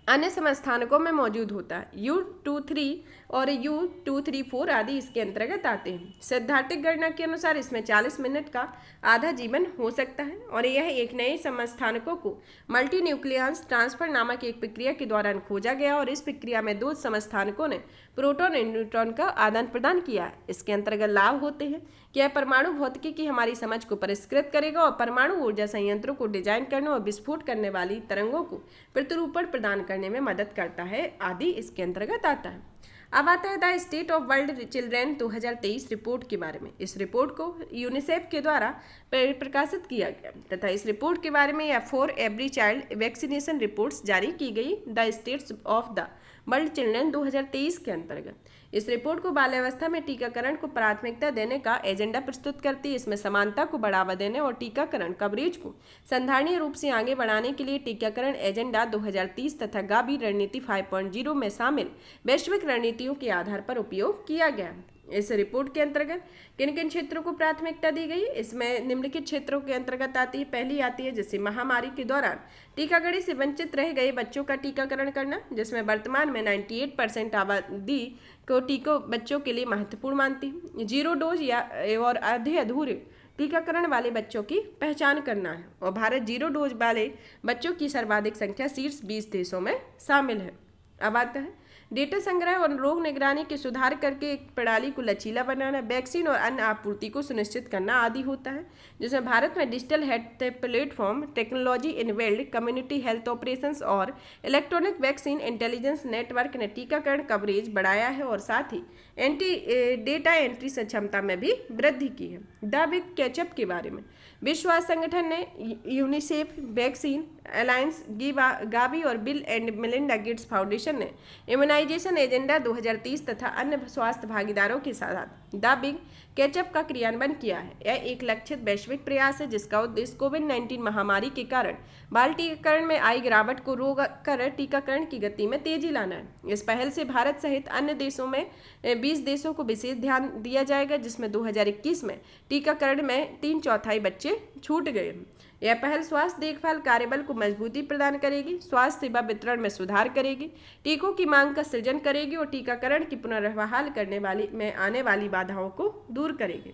अन्य समस्थानिकों में मौजूद होता है। U-23 और U-234 आदि इसके अंतर्गत आते हैं। सैद्धांतिक गणना के अनुसार इसमें 40 मिनट का आधा जीवन हो सकता है और यह एक नए समस्थानिकों को मल्टी न्यूक्लियस ट्रांसफर नामक एक प्रक्रिया के दौरान खोजा गया और इस प्रक्रिया में दो समस्थानिकों ने प्रोटॉन और न्यूट्रॉन का आदान प्रदान किया है। इसके अंतर्गत लाभ होते हैं कि यह परमाणु भौतिकी की हमारी समझ को परिष्कृत करेगा और परमाणु ऊर्जा संयंत्रों को डिजाइन करने और विस्फोट करने वाली तरंगों को प्रतिरूपण प्रदान करने में मदद करता है आदि इसके अंतर्गत आता है। अब आता है the state of world children 2023 report के बारे में। इस रिपोर्ट को यूनिसेफ के द्वारा प्रकाशित किया गया तथा इस रिपोर्ट के बारे में या for every child vaccination reports जारी की गई the states of the world children 2023 के अंतर्गत। इस रिपोर्ट को बाल्यावस्था में टीकाकरण को प्राथमिकता देने का एजेंडा प्रस्तुत करती है। इसमें समानता को बढ़ावा देने और टीकाकरण कवरेज को संधारणीय रूप से आगे बढ़ाने के लिए टीकाकरण एजेंडा 2030 तथा गावी रणनीति 5.0 में शामिल वैश्विक रणनीतियों के आधार पर उपयोग किया गया। इस रिपोर्ट के अंतर्गत किन किन क्षेत्रों को प्राथमिकता दी गई? इसमें निम्नलिखित क्षेत्रों के अंतर्गत आती है। पहली आती है जैसे महामारी के दौरान टीकाकरण से वंचित रह गए बच्चों का टीकाकरण करना, जिसमें वर्तमान में 98% आबादी को टीकों बच्चों के लिए महत्वपूर्ण मानती है। जीरो डोज या और आधे अधूरे टीकाकरण वाले बच्चों की पहचान करना है और भारत जीरो डोज वाले बच्चों की सर्वाधिक संख्या शीर्ष 20 देशों में शामिल है। अब आता है डेटा संग्रह और रोग निगरानी के सुधार करके एक प्रणाली को लचीला बनाना, वैक्सीन और अन्य आपूर्ति को सुनिश्चित करना आदि होता है, जिसमें भारत में digital health platform, technology enabled community health operations और इलेक्ट्रॉनिक वैक्सीन इंटेलिजेंस नेटवर्क ने टीकाकरण कवरेज बढ़ाया है और साथ ही डेटा एंट्री क्षमता में भी वृद्धि की है। द बिग कैचअप के बारे में विश्व स्वास्थ्य संगठन ने यूनिसेफ, वैक्सीन अलायंस, गावी और bill and Melinda Gates foundation ने इम्यूनाइजेशन एजेंडा 2030 तथा अन्य स्वास्थ्य भागीदारों के साथ द बिग कैचअप का क्रियान्वयन किया है। यह एक लक्षित वैश्विक प्रयास है जिसका उद्देश्य कोविड-19 महामारी के कारण बाल टीकाकरण में आई गिरावट को रोक कर टीकाकरण की गति में तेजी लाना है। इस पहल से भारत सहित अन्य देशों में 20 देशों को विशेष ध्यान दिया जाएगा, जिसमें 2021 में टीकाकरण में 3/4 बच्चे छूट गए। यह पहल स्वास्थ्य देखभाल कार्यबल को मजबूती प्रदान करेगी, स्वास्थ्य सेवा वितरण में सुधार करेगी, टीकों की मांग का सृजन करेगी और टीकाकरण की पुनर्बहाल करने वाली में आने वाली बाधाओं को दूर करेगी।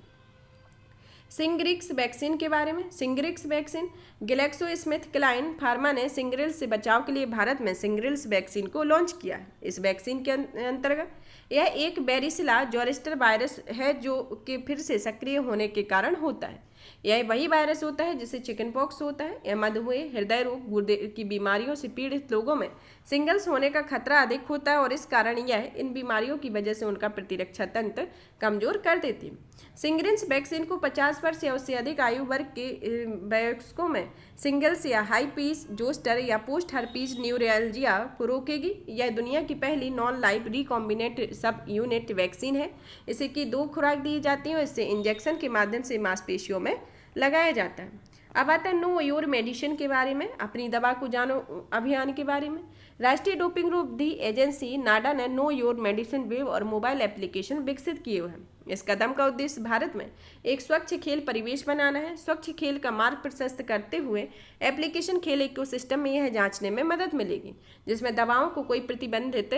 सिंग्रिक्स वैक्सीन के बारे में। सिंग्रिक्स वैक्सीन ग्लैक्सोस्मिथक्लाइन फार्मा ने सिंग्रिल्स से बचाव के लिए भारत में सिंग्रिल्स वैक्सीन को लॉन्च किया है। इस वैक्सीन के अंतर्गत यह एक बैरिसिला जोस्टर वायरस है जो कि फिर से सक्रिय होने के कारण होता है। यह वही वायरस होता है जिसे चिकन पॉक्स होता है। यह मधुमेह, हृदय रोग, गुर्दे की बीमारियों से पीड़ित लोगों में सिंगल्स होने का खतरा अधिक होता है और इस कारण यह इन बीमारियों की वजह से उनका प्रतिरक्षा तंत्र कमजोर कर देती है। सिंग्रिल्स वैक्सीन को 50 वर्ष या उससे अधिक आयु वर्ग के वयस्कों में सिंगल्स या हाइपीस जोस्टर या पोस्ट हर्पीज न्यूरैल्जिया को रोकेगी। यह दुनिया की पहली नॉन लाइव रिकॉम्बिनेट सब यूनिट वैक्सीन है। इसे की 2 खुराक दी जाती है और इससे इंजेक्शन के माध्यम से मांसपेशियों में लगाया जाता है। अब आता है नो योर मेडिसिन के बारे में, अपनी दवा को जानो अभियान के बारे में। राष्ट्रीय डोपिंग रोधी एजेंसी नाडा ने नो योर मेडिसिन वेब और मोबाइल एप्लीकेशन विकसित किए हुए हैं। इस कदम का उद्देश्य भारत में एक स्वच्छ खेल परिवेश बनाना है। स्वच्छ खेल का मार्ग प्रशस्त करते हुए एप्लीकेशन खेल इकोसिस्टम में यह जांचने में मदद मिलेगी जिसमें दवाओं को कोई प्रतिबंधित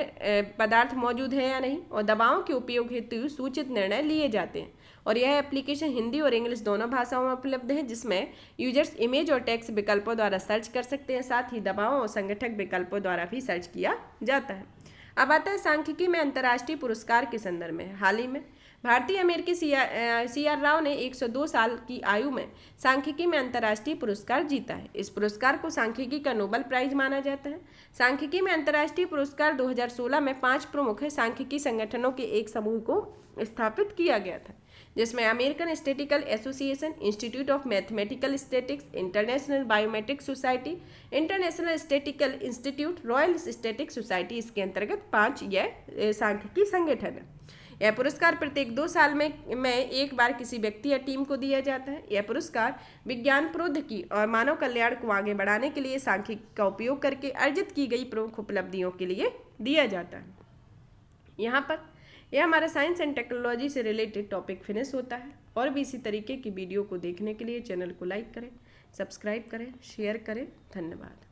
पदार्थ मौजूद है या नहीं और दवाओं के उपयोग हेतु सूचित निर्णय लिए जाते हैं। और यह एप्लीकेशन हिंदी और इंग्लिश दोनों भाषाओं में उपलब्ध है, जिसमें यूजर्स इमेज और टेक्स्ट विकल्पों द्वारा सर्च कर सकते हैं। साथ ही दवाओं और संगठक विकल्पों द्वारा भी सर्च किया जाता है। अब आता है सांख्यिकी में अंतर्राष्ट्रीय पुरस्कार के संदर्भ में। हाल ही में भारतीय अमेरिकी CR राव ने 102 साल की आयु में सांख्यिकी में अंतर्राष्ट्रीय पुरस्कार जीता है। इस पुरस्कार को सांख्यिकी का नोबेल प्राइज माना जाता है। सांख्यिकी में अंतर्राष्ट्रीय पुरस्कार 2016 में 5 प्रमुख सांख्यिकी संगठनों के एक समूह को स्थापित किया गया था, जिसमें American statistical association, institute of mathematical statics, international biometric society, international statistical institute, royal statistics society इसके अंतर्गत 5 यह सांख्यिकी संगठन है। यह पुरस्कार प्रत्येक 2 साल में एक बार किसी व्यक्ति या टीम को दिया जाता है। यह पुरस्कार विज्ञान, प्रौद्योगिकी और मानव कल्याण को आगे बढ़ाने के लिए सांख्यिकी का उपयोग करके अर्जित की गई प्रमुख उपलब्धियों के लिए दिया जाता है। यहाँ पर यह हमारा साइंस एंड टेक्नोलॉजी से रिलेटेड टॉपिक फिनिश होता है। और भी इसी तरीके की वीडियो को देखने के लिए चैनल को लाइक करें, सब्सक्राइब करें, शेयर करें। धन्यवाद।